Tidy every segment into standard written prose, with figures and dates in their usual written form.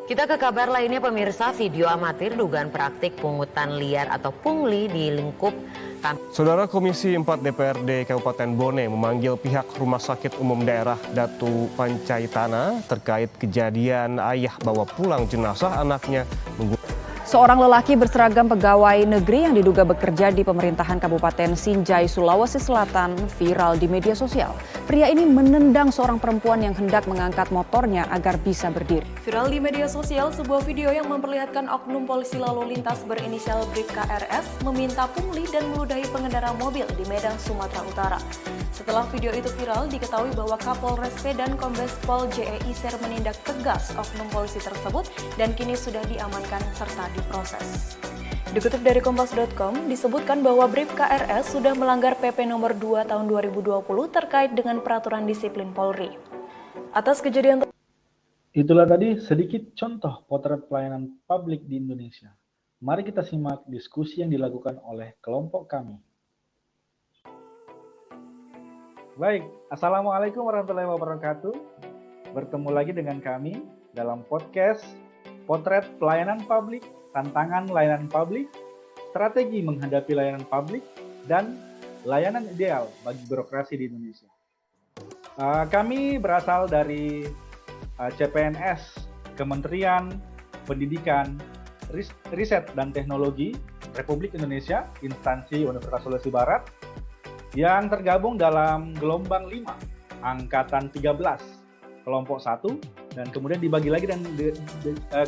Kita ke kabar lainnya pemirsa, video amatir dugaan praktik pungutan liar atau pungli di lingkup Saudara Komisi 4 DPRD Kabupaten Bone memanggil pihak Rumah Sakit Umum Daerah Datu Pancaitana terkait kejadian ayah bawa pulang jenazah anaknya. Seorang lelaki berseragam pegawai negeri yang diduga bekerja di pemerintahan Kabupaten Sinjai, Sulawesi Selatan viral di media sosial. Pria ini menendang seorang perempuan yang hendak mengangkat motornya agar bisa berdiri. Viral di media sosial sebuah video yang memperlihatkan oknum polisi lalu lintas berinisial Bribka RS meminta pungli dan meludahi pengendara mobil di Medan, Sumatera Utara. Setelah video itu viral, diketahui bahwa Kapolres Medan Kombes Pol JEI Ser menindak tegas oknum polisi tersebut dan kini sudah diamankan serta diproses. Dikutip dari Kompas.com, disebutkan bahwa Bribka RS sudah melanggar PP nomor 2 tahun 2020 terkait dengan peraturan disiplin Polri. Atas kejadian Itulah tadi sedikit contoh potret pelayanan publik di Indonesia. Mari kita simak diskusi yang dilakukan oleh kelompok kami. Baik, Assalamualaikum warahmatullahi wabarakatuh. Bertemu lagi dengan kami dalam podcast Potret Pelayanan Publik, Tantangan Layanan Publik, Strategi Menghadapi Layanan Publik, dan Layanan Ideal bagi Birokrasi di Indonesia. Kami berasal dari CPNS, Kementerian Pendidikan, Riset dan Teknologi Republik Indonesia, instansi Universitas Sulawesi Barat, yang tergabung dalam gelombang 5, angkatan 13, kelompok 1, dan kemudian dibagi lagi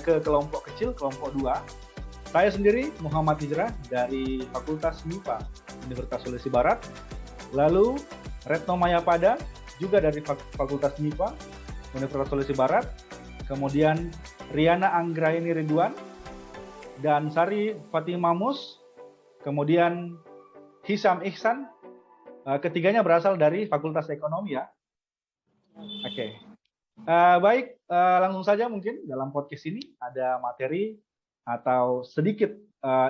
ke kelompok kecil, kelompok 2. Saya sendiri Muhammad Hijrah dari Fakultas MIPA Universitas Sulawesi Barat, lalu Retno Mayapada juga dari Fakultas MIPA Universitas Sulawesi Barat, kemudian Riana Anggraini Ridwan, dan Sari Fatimah Mus, kemudian Hisam Ihsan, ketiganya berasal dari Fakultas Ekonomi ya. Oke. Baik, langsung saja mungkin dalam podcast ini ada materi atau sedikit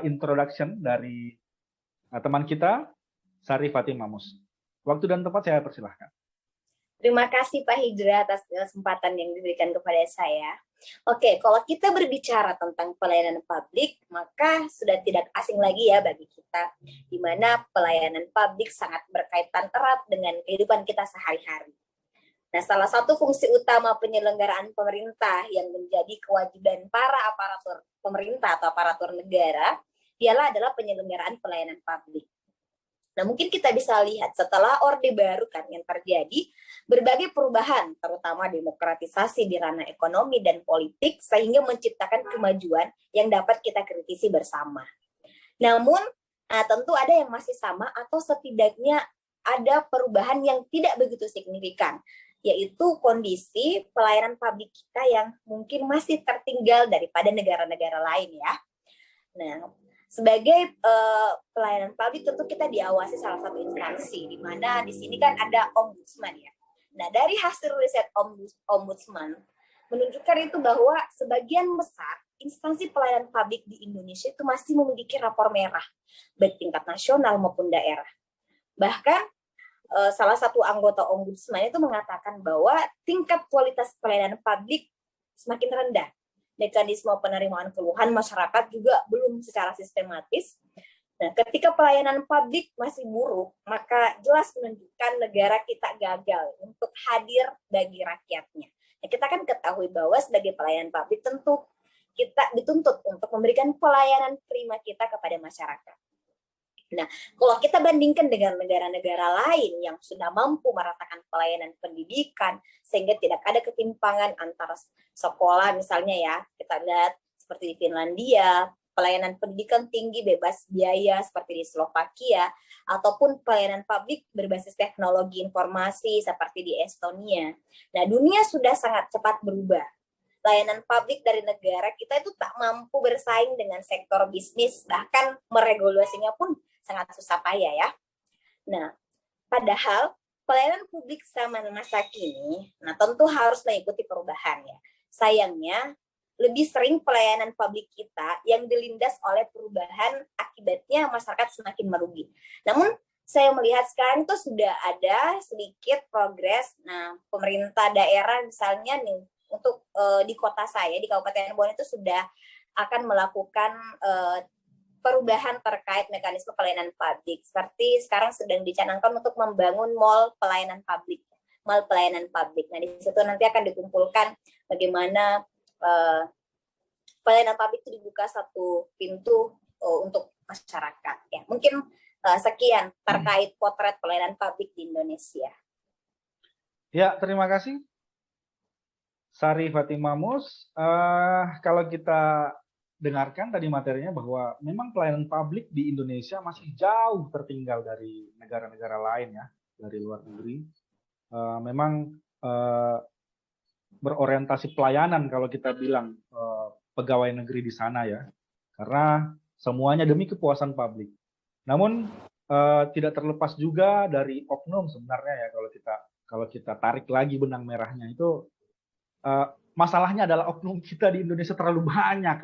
introduction dari teman kita, Sari Fatimah Mus. Waktu dan tempat saya persilahkan. Terima kasih Pak Hijrah atas kesempatan yang diberikan kepada saya. Oke, kalau kita berbicara tentang pelayanan publik, maka sudah tidak asing lagi ya bagi kita, di mana pelayanan publik sangat berkaitan erat dengan kehidupan kita sehari-hari. Nah, salah satu fungsi utama penyelenggaraan pemerintah yang menjadi kewajiban para aparatur pemerintah atau aparatur negara, adalah penyelenggaraan pelayanan publik. Nah, mungkin kita bisa lihat setelah Orde Baru kan yang terjadi, berbagai perubahan, terutama demokratisasi di ranah ekonomi dan politik, sehingga menciptakan kemajuan yang dapat kita kritisi bersama. Namun, tentu ada yang masih sama atau setidaknya ada perubahan yang tidak begitu signifikan, yaitu kondisi pelayanan publik kita yang mungkin masih tertinggal daripada negara-negara lain ya. Nah, sebagai pelayanan publik tentu kita diawasi salah satu instansi, di mana di sini kan ada ombudsman ya. Nah, dari hasil riset ombudsman menunjukkan itu bahwa sebagian besar instansi pelayanan publik di Indonesia itu masih memiliki rapor merah, baik tingkat nasional maupun daerah. Bahkan salah satu anggota ombudsman itu mengatakan bahwa tingkat kualitas pelayanan publik semakin rendah. Mekanisme penerimaan keluhan masyarakat juga belum secara sistematis. Nah, ketika pelayanan publik masih buruk, maka jelas menunjukkan negara kita gagal untuk hadir bagi rakyatnya. Nah, kita kan ketahui bahwa sebagai pelayanan publik tentu kita dituntut untuk memberikan pelayanan prima kita kepada masyarakat. Nah, kalau kita bandingkan dengan negara-negara lain yang sudah mampu meratakan pelayanan pendidikan, sehingga tidak ada ketimpangan antara sekolah misalnya ya, kita lihat seperti di Finlandia, pelayanan pendidikan tinggi bebas biaya seperti di Slovakia, ataupun pelayanan publik berbasis teknologi informasi seperti di Estonia. Nah, dunia sudah sangat cepat berubah. Layanan publik dari negara kita itu tak mampu bersaing dengan sektor bisnis, bahkan meregulasinya pun sangat susah payah ya. Nah, padahal pelayanan publik sama masa kini, tentu harus mengikuti perubahan ya. Sayangnya, lebih sering pelayanan publik kita yang dilindas oleh perubahan, akibatnya masyarakat semakin merugi. Namun, saya melihat sekarang itu sudah ada sedikit progres. Nah, pemerintah daerah misalnya nih, untuk di kota saya di Kabupaten Bone itu sudah akan melakukan perubahan terkait mekanisme pelayanan publik. Seperti sekarang sedang dicanangkan untuk membangun mall pelayanan publik. Mall pelayanan publik. Nah, di situ nanti akan dikumpulkan bagaimana pelayanan publik itu dibuka satu pintu untuk masyarakat. Ya, mungkin sekian terkait potret pelayanan publik di Indonesia. Ya, terima kasih. Sari Fatimah Mus, kalau kita dengarkan tadi materinya bahwa memang pelayanan publik di Indonesia masih jauh tertinggal dari negara-negara lain ya, dari luar negeri. Memang berorientasi pelayanan kalau kita bilang pegawai negeri di sana ya, karena semuanya demi kepuasan publik. Namun tidak terlepas juga dari oknum sebenarnya ya, kalau kita tarik lagi benang merahnya itu masalahnya adalah oknum kita di Indonesia terlalu banyak.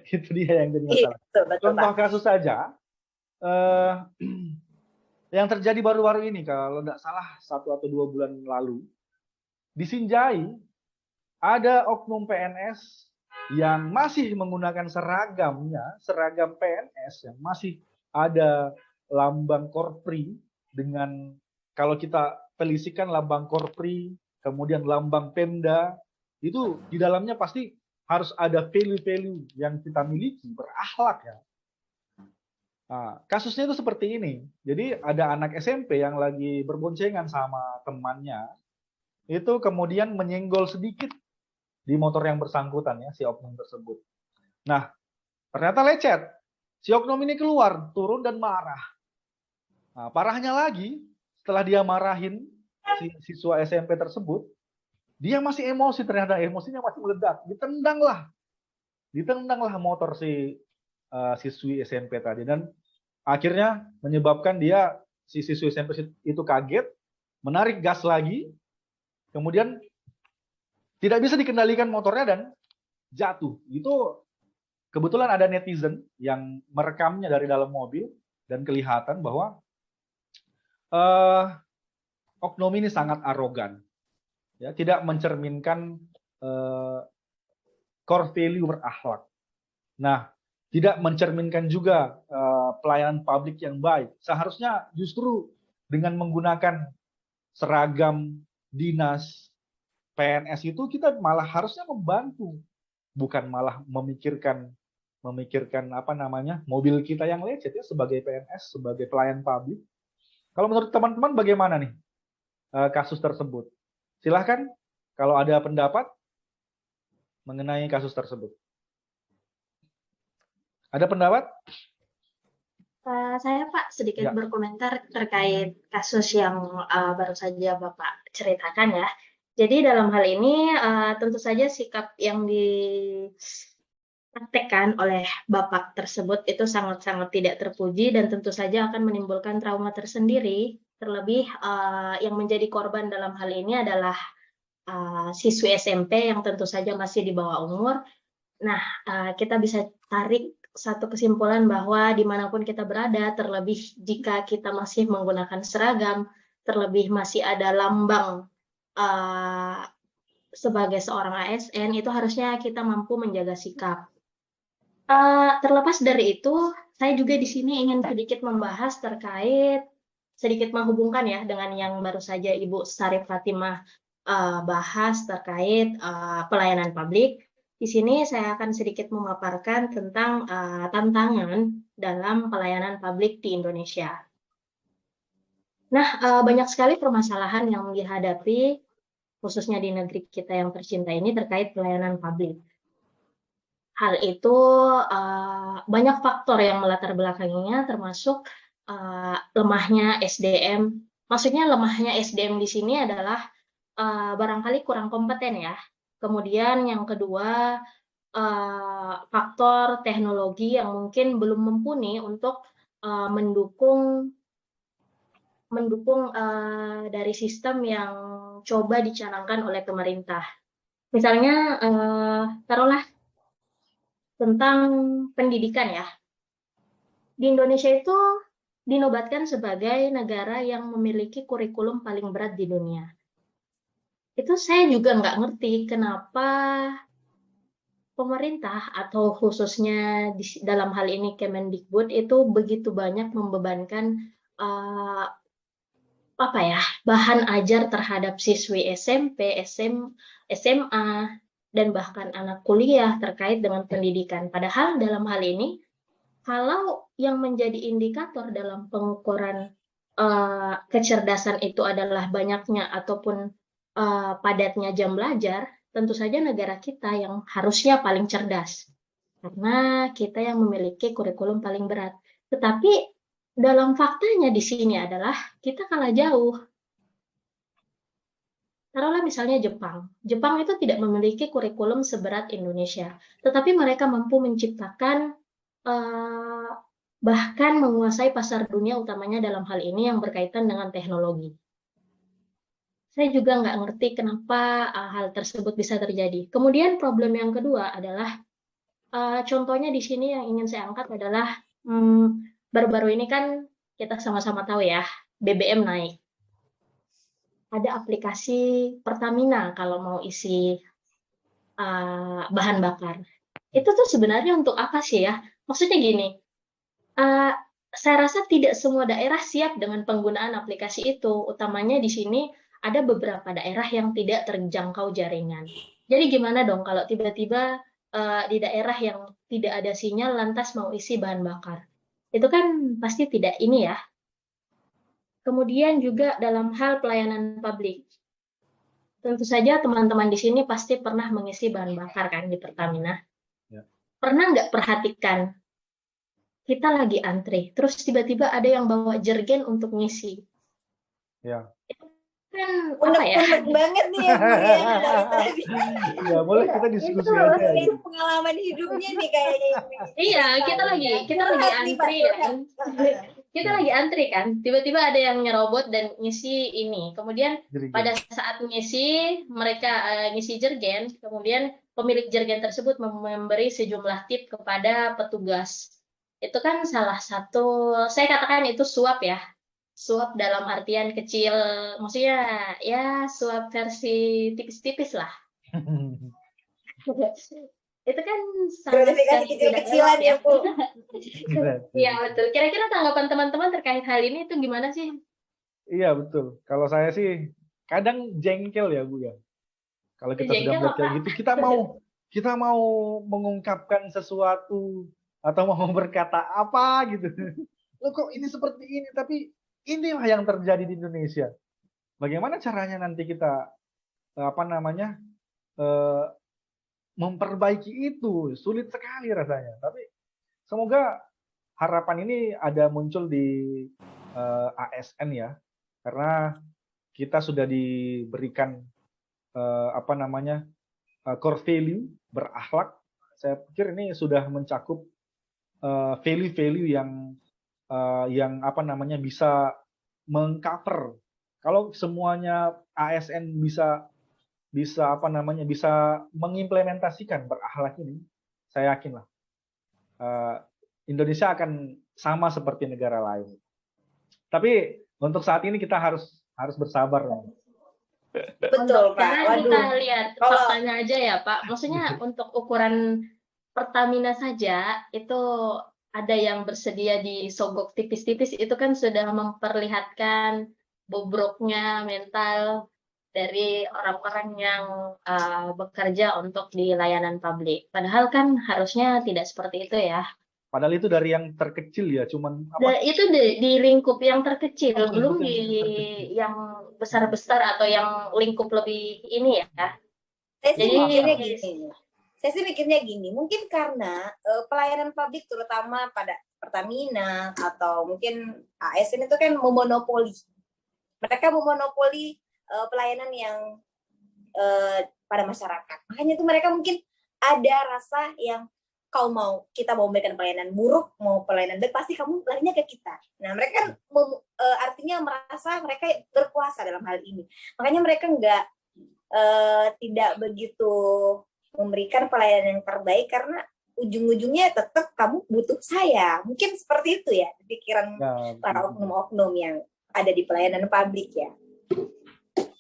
Itu dia yang jadi masalah. Contoh kasus saja yang terjadi baru-baru ini, kalau tidak salah 1 atau 2 bulan lalu, di Sinjai ada oknum PNS yang masih menggunakan seragam PNS yang masih ada lambang Korpri dengan, kalau kita pelisikan lambang Korpri, kemudian lambang Pemda, itu di dalamnya pasti harus ada value-value yang kita miliki, berakhlak ya. Nah, kasusnya itu seperti ini. Jadi ada anak SMP yang lagi berboncengan sama temannya, itu kemudian menyenggol sedikit di motor yang bersangkutan ya, si oknum tersebut. Nah, ternyata lecet. Si oknum ini keluar, turun dan marah. Nah, parahnya lagi, setelah dia marahin si siswa SMP tersebut, dia masih emosi, ternyata emosinya masih meledak. Ditendanglah motor si siswi SMP tadi, dan akhirnya menyebabkan si siswi SMP itu kaget, menarik gas lagi, kemudian tidak bisa dikendalikan motornya dan jatuh. Itu kebetulan ada netizen yang merekamnya dari dalam mobil dan kelihatan bahwa oknum ini sangat arogan, ya, tidak mencerminkan core value berakhlak. Nah, tidak mencerminkan juga pelayanan publik yang baik. Seharusnya justru dengan menggunakan seragam dinas PNS itu kita malah harusnya membantu, bukan malah memikirkan mobil kita yang lecet ya, sebagai PNS, sebagai pelayan publik. Kalau menurut teman-teman bagaimana nih kasus tersebut? Silahkan kalau ada pendapat mengenai kasus tersebut. Ada pendapat? Saya Pak sedikit berkomentar terkait kasus yang baru saja Bapak ceritakan ya. Jadi dalam hal ini tentu saja sikap yang dipraktekkan oleh Bapak tersebut itu sangat-sangat tidak terpuji dan tentu saja akan menimbulkan trauma tersendiri. Terlebih yang menjadi korban dalam hal ini adalah siswi SMP yang tentu saja masih di bawah umur. Nah, kita bisa tarik satu kesimpulan bahwa dimanapun kita berada, terlebih jika kita masih menggunakan seragam, terlebih masih ada lambang sebagai seorang ASN, itu harusnya kita mampu menjaga sikap. Terlepas dari itu, saya juga di sini ingin sedikit membahas terkait, sedikit menghubungkan ya dengan yang baru saja Ibu Sari Fatimah bahas terkait pelayanan publik. Di sini saya akan sedikit memaparkan tentang tantangan dalam pelayanan publik di Indonesia. Nah, banyak sekali permasalahan yang dihadapi, khususnya di negeri kita yang tercinta ini terkait pelayanan publik. Hal itu banyak faktor yang melatar belakanginya, termasuk lemahnya SDM. Maksudnya lemahnya SDM di sini adalah barangkali kurang kompeten ya. Kemudian yang kedua, faktor teknologi yang mungkin belum mumpuni untuk mendukung dari sistem yang coba dicanangkan oleh pemerintah. Misalnya, taruhlah tentang pendidikan ya. Di Indonesia itu dinobatkan sebagai negara yang memiliki kurikulum paling berat di dunia. itu saya juga nggak ngerti kenapa pemerintah atau khususnya dalam hal ini Kemendikbud itu begitu banyak membebankan uh, bahan ajar terhadap siswi SMP, SMA, dan bahkan anak kuliah terkait dengan pendidikan. Padahal dalam hal ini, kalau yang menjadi indikator dalam pengukuran kecerdasan itu adalah banyaknya ataupun padatnya jam belajar, tentu saja negara kita yang harusnya paling cerdas. Karena kita yang memiliki kurikulum paling berat. Tetapi dalam faktanya di sini adalah kita kalah jauh. Taruhlah misalnya Jepang. Jepang itu tidak memiliki kurikulum seberat Indonesia. Tetapi mereka mampu menciptakan bahkan menguasai pasar dunia utamanya dalam hal ini yang berkaitan dengan teknologi. Saya juga nggak ngerti kenapa hal tersebut bisa terjadi. Kemudian problem yang kedua adalah, contohnya di sini yang ingin saya angkat adalah, baru-baru ini kan kita sama-sama tahu ya, BBM naik. Ada aplikasi Pertamina kalau mau isi bahan bakar. Itu tuh sebenarnya untuk apa sih ya? Maksudnya gini, saya rasa tidak semua daerah siap dengan penggunaan aplikasi itu. Utamanya di sini ada beberapa daerah yang tidak terjangkau jaringan. Jadi gimana dong kalau tiba-tiba di daerah yang tidak ada sinyal lantas mau isi bahan bakar? Itu kan pasti tidak ini ya. Kemudian juga dalam hal pelayanan publik. Tentu saja teman-teman di sini pasti pernah mengisi bahan bakar kan di Pertamina. Ya. Pernah nggak perhatikan kita lagi antri, terus tiba-tiba ada yang bawa jergen untuk ngisi? Ya. Itu kan apa ya? Unek-unek banget nih ya, Bu, ya, dari tadi. Ya, boleh kita diskusi Itu aja. Itu pengalaman hidupnya nih kayaknya ini. Iya, kita lagi Curhat nih, Pak, antri curhat. kan. Kita lagi antri kan, tiba-tiba ada yang nyerobot dan ngisi ini. Kemudian Jergen. pada saat ngisi, mereka ngisi jergen, kemudian pemilik jergen tersebut memberi sejumlah tip kepada petugas. Itu kan salah satu, saya katakan itu suap ya. Suap dalam artian kecil, maksudnya ya suap versi tipis-tipis lah. Itu kan sangat Gratifikasi kecil-kecilan ya, Bu. Iya betul. Kira-kira tanggapan teman-teman terkait hal ini itu gimana sih? Iya, betul. Kalau saya sih kadang jengkel ya, Bu ya. Kalau kita sudah Jengkel melihat kayak apa? gitu, kita mau mengungkapkan sesuatu atau mau berkata apa gitu. Loh kok ini seperti ini, tapi inilah yang terjadi di Indonesia. Bagaimana caranya nanti kita memperbaiki itu? Sulit sekali rasanya. Tapi semoga harapan ini ada muncul di ASN ya, karena kita sudah diberikan core value berakhlak. Saya pikir ini sudah mencakup value-value yang bisa mengcover. Kalau semuanya ASN bisa mengimplementasikan berakhlak ini, saya yakin lah Indonesia akan sama seperti negara lain. Tapi untuk saat ini kita harus bersabar. Betul, Pak. Karena Waduh. kita lihat Kalau- faktanya aja ya, Pak. Maksudnya untuk ukuran Pertamina saja itu ada yang bersedia disogok tipis-tipis, itu kan sudah memperlihatkan bobroknya mental dari orang-orang yang bekerja untuk di layanan publik. Padahal kan harusnya tidak seperti itu ya. Padahal itu dari yang terkecil ya, cuman Dan itu di lingkup yang terkecil, Oh, belum lingkup di yang terkecil. yang besar-besar atau yang lingkup lebih ini ya. Saya sih Jadi mikirnya gini. Mungkin karena pelayanan publik terutama pada Pertamina atau mungkin ASN itu kan memonopoli. Mereka memonopoli pelayanan yang pada masyarakat. Makanya itu mereka mungkin ada rasa yang kita mau memberikan pelayanan buruk, mau pelayanan baik, pasti kamu larinya ke kita. Nah, mereka kan artinya merasa mereka berkuasa dalam hal ini. Makanya mereka tidak begitu memberikan pelayanan yang terbaik karena ujung-ujungnya tetap kamu butuh saya. Mungkin seperti itu ya pikiran para oknum-oknum yang ada di pelayanan publik ya.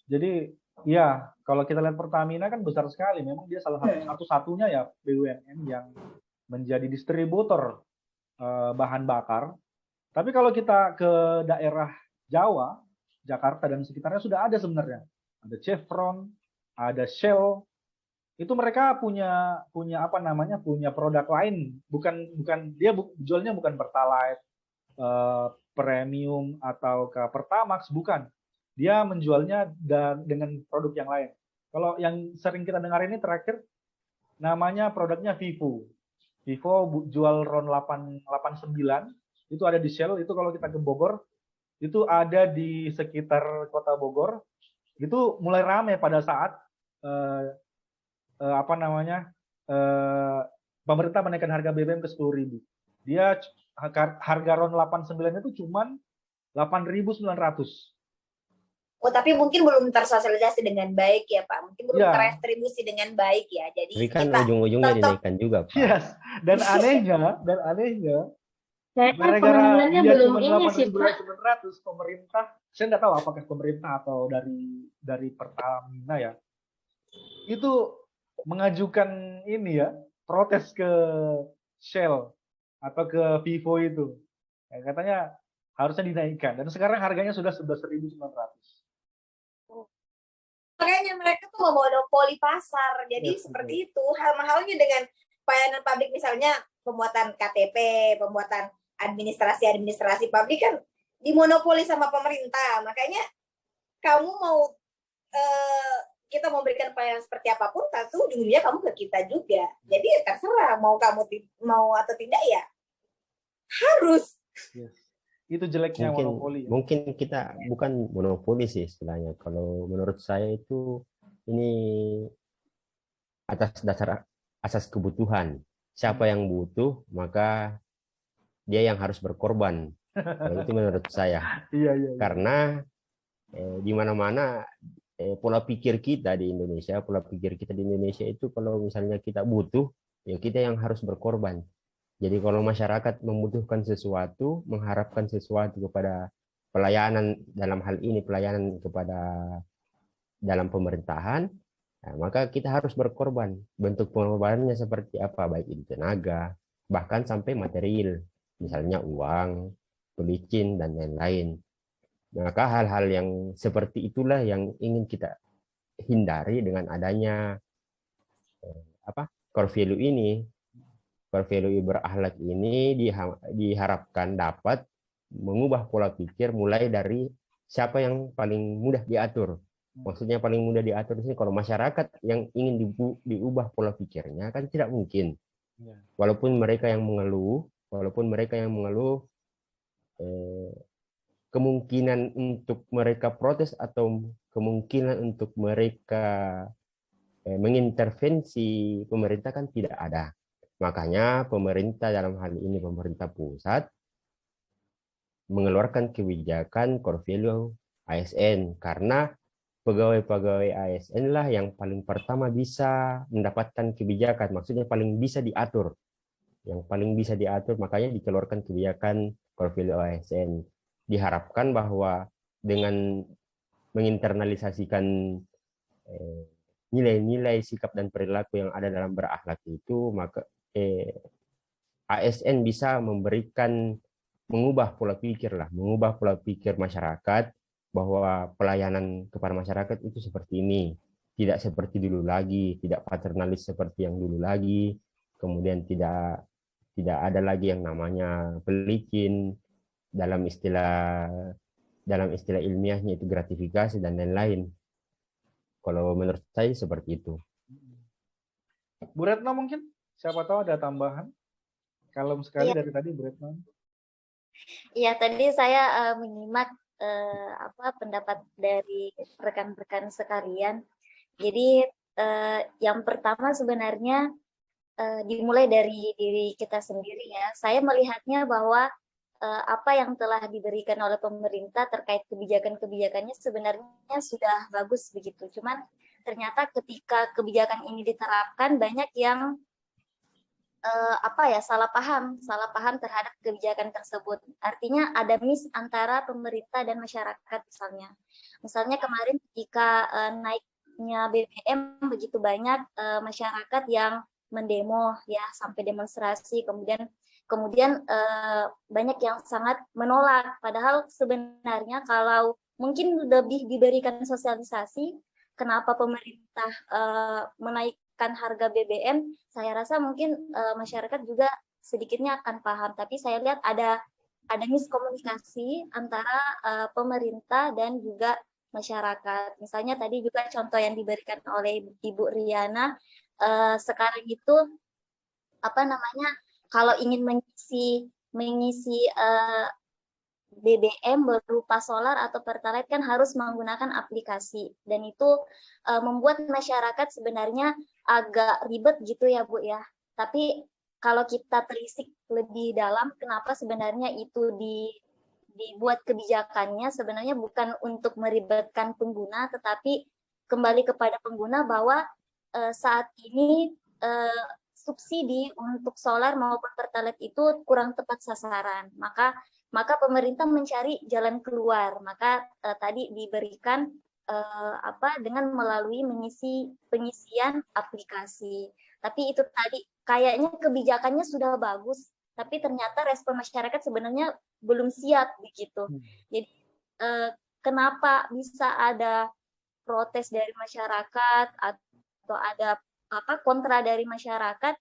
Jadi Iya, kalau kita lihat Pertamina kan besar sekali. Memang dia salah satu-satunya ya BUMN yang menjadi distributor bahan bakar. Tapi kalau kita ke daerah Jawa, Jakarta dan sekitarnya sudah ada sebenarnya. Ada Chevron, ada Shell. Itu mereka punya apa namanya? Punya produk lain. Bukan dia jualnya bukan Pertalite, premium atau ke Pertamax, bukan. Dia menjualnya dengan produk yang lain. Kalau yang sering kita dengar ini terakhir namanya produknya Vivo. Vivo jual RON 889, itu ada di Shell. Itu kalau kita ke Bogor, itu ada di sekitar kota Bogor. Itu mulai ramai pada saat apa namanya pemerintah menaikkan harga BBM ke 10.000. Dia harga RON 89 itu cuman 8.900. Oh, tapi mungkin belum tersosialisasi dengan baik ya Pak. Mungkin belum Ya. terdistribusi dengan baik ya. Jadi Tapi kan kita ujung-ujungnya tetap dinaikkan juga, Pak. Yes. Dan anehnya Kayaknya gara-gara penurunannya dia belum cuma ini sih, Pak. 8.900, pemerintah, saya nggak tahu apakah pemerintah atau dari Pertamina ya, itu mengajukan ini ya, protes ke Shell atau ke Vivo itu. Ya, katanya harusnya dinaikkan. Dan sekarang harganya sudah 11.900. makanya mereka tuh memonopoli pasar. Jadi Yes, seperti itu. Hal-halnya dengan pelayanan publik misalnya pembuatan KTP, pembuatan administrasi publik kan dimonopoli sama pemerintah. Makanya kamu mau kita memberikan pelayanan seperti apapun, tentu ujung-ujungnya kamu ke kita juga. Jadi ya terserah mau kamu mau atau tidak ya harus. Yes. Itu jeleknya monopoli. Mungkin kita bukan monopoli sih istilahnya. Kalau menurut saya itu ini atas dasar asas kebutuhan. Siapa yang butuh, maka dia yang harus berkorban. Kalau itu menurut saya. Iya. Karena di mana-mana pola pikir kita di Indonesia itu kalau misalnya kita butuh, ya kita yang harus berkorban. Jadi kalau masyarakat membutuhkan sesuatu, mengharapkan sesuatu kepada pelayanan, dalam hal ini pelayanan kepada dalam pemerintahan, nah, maka kita harus berkorban. Bentuk pengorbanannya seperti apa? Baik itu tenaga, bahkan sampai material, misalnya uang, pelicin, dan lain-lain. Maka hal-hal yang seperti itulah yang ingin kita hindari dengan adanya core value ini. Core value berakhlak ini diharapkan dapat mengubah pola pikir mulai dari siapa yang paling mudah diatur. Maksudnya paling mudah diatur di sini kalau masyarakat yang ingin diubah pola pikirnya kan tidak mungkin. Walaupun mereka yang mengeluh, kemungkinan untuk mereka protes atau kemungkinan untuk mereka mengintervensi pemerintah kan tidak ada. Makanya pemerintah dalam hal ini pemerintah pusat mengeluarkan kebijakan core value ASN karena pegawai-pegawai ASN lah yang paling pertama bisa mendapatkan kebijakan, maksudnya paling bisa diatur. Yang paling bisa diatur, makanya dikeluarkan kebijakan core value ASN. Diharapkan bahwa dengan menginternalisasikan nilai-nilai sikap dan perilaku yang ada dalam berakhlak itu, maka ASN bisa mengubah pola pikir masyarakat bahwa pelayanan kepada masyarakat itu seperti ini, tidak seperti dulu lagi, tidak paternalis seperti yang dulu lagi, kemudian tidak ada lagi yang namanya pelicin, dalam istilah ilmiahnya itu gratifikasi dan lain-lain. Kalau menurut saya seperti itu. Bu Retno mungkin? Siapa tahu ada tambahan? Kalem sekali dari tadi Bu Retno. Iya, tadi saya menyimak pendapat dari rekan-rekan sekalian. Jadi yang pertama sebenarnya dimulai dari diri kita sendiri ya. Saya melihatnya bahwa apa yang telah diberikan oleh pemerintah terkait kebijakan-kebijakannya sebenarnya sudah bagus begitu. Cuman ternyata ketika kebijakan ini diterapkan banyak yang salah paham terhadap kebijakan tersebut. Artinya ada miss antara pemerintah dan masyarakat misalnya. Misalnya kemarin ketika naik naiknya BBM begitu banyak masyarakat yang mendemo ya sampai demonstrasi, kemudian banyak yang sangat menolak. Padahal sebenarnya kalau mungkin lebih diberikan sosialisasi kenapa pemerintah menaikkan harga BBM, saya rasa mungkin masyarakat juga sedikitnya akan paham. Tapi saya lihat ada miskomunikasi antara pemerintah dan juga masyarakat. Misalnya tadi juga contoh yang diberikan oleh Ibu Riana, sekarang itu kalau ingin mengisi BBM berupa solar atau pertalite kan harus menggunakan aplikasi, dan itu membuat masyarakat sebenarnya agak ribet gitu ya Bu ya. Tapi kalau kita telisik lebih dalam kenapa sebenarnya itu dibuat kebijakannya, sebenarnya bukan untuk meribetkan pengguna, tetapi kembali kepada pengguna bahwa saat ini subsidi untuk solar maupun pertalite itu kurang tepat sasaran. Maka pemerintah mencari jalan keluar. Maka tadi diberikan dengan melalui pengisian aplikasi. Tapi itu tadi kayaknya kebijakannya sudah bagus, tapi ternyata respon masyarakat sebenarnya belum siap begitu. Jadi kenapa bisa ada protes dari masyarakat atau ada kontra dari masyarakat?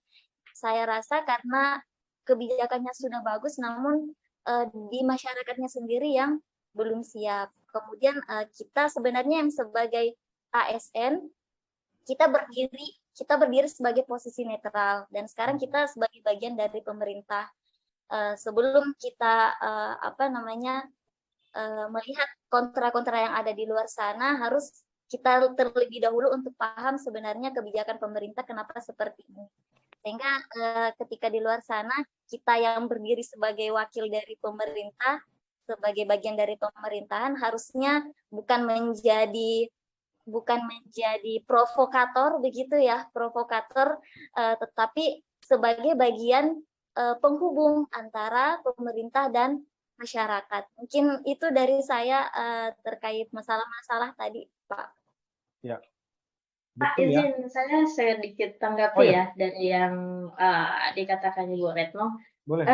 Saya rasa karena kebijakannya sudah bagus, namun di masyarakatnya sendiri yang belum siap. Kemudian kita sebenarnya yang sebagai ASN, kita berdiri sebagai posisi netral, dan sekarang kita sebagai bagian dari pemerintah. Sebelum kita melihat kontra-kontra yang ada di luar sana, harus kita terlebih dahulu untuk paham sebenarnya kebijakan pemerintah kenapa seperti ini. Sehingga ketika di luar sana, kita yang berdiri sebagai wakil dari pemerintah, sebagai bagian dari pemerintahan, harusnya bukan menjadi provokator begitu ya, tetapi sebagai bagian penghubung antara pemerintah dan masyarakat. Mungkin itu dari saya terkait masalah-masalah tadi, Pak. Ya. Pak, Betul ya. izin saya sedikit tanggapi ya dari yang dikatakan Ibu Retno. Boleh.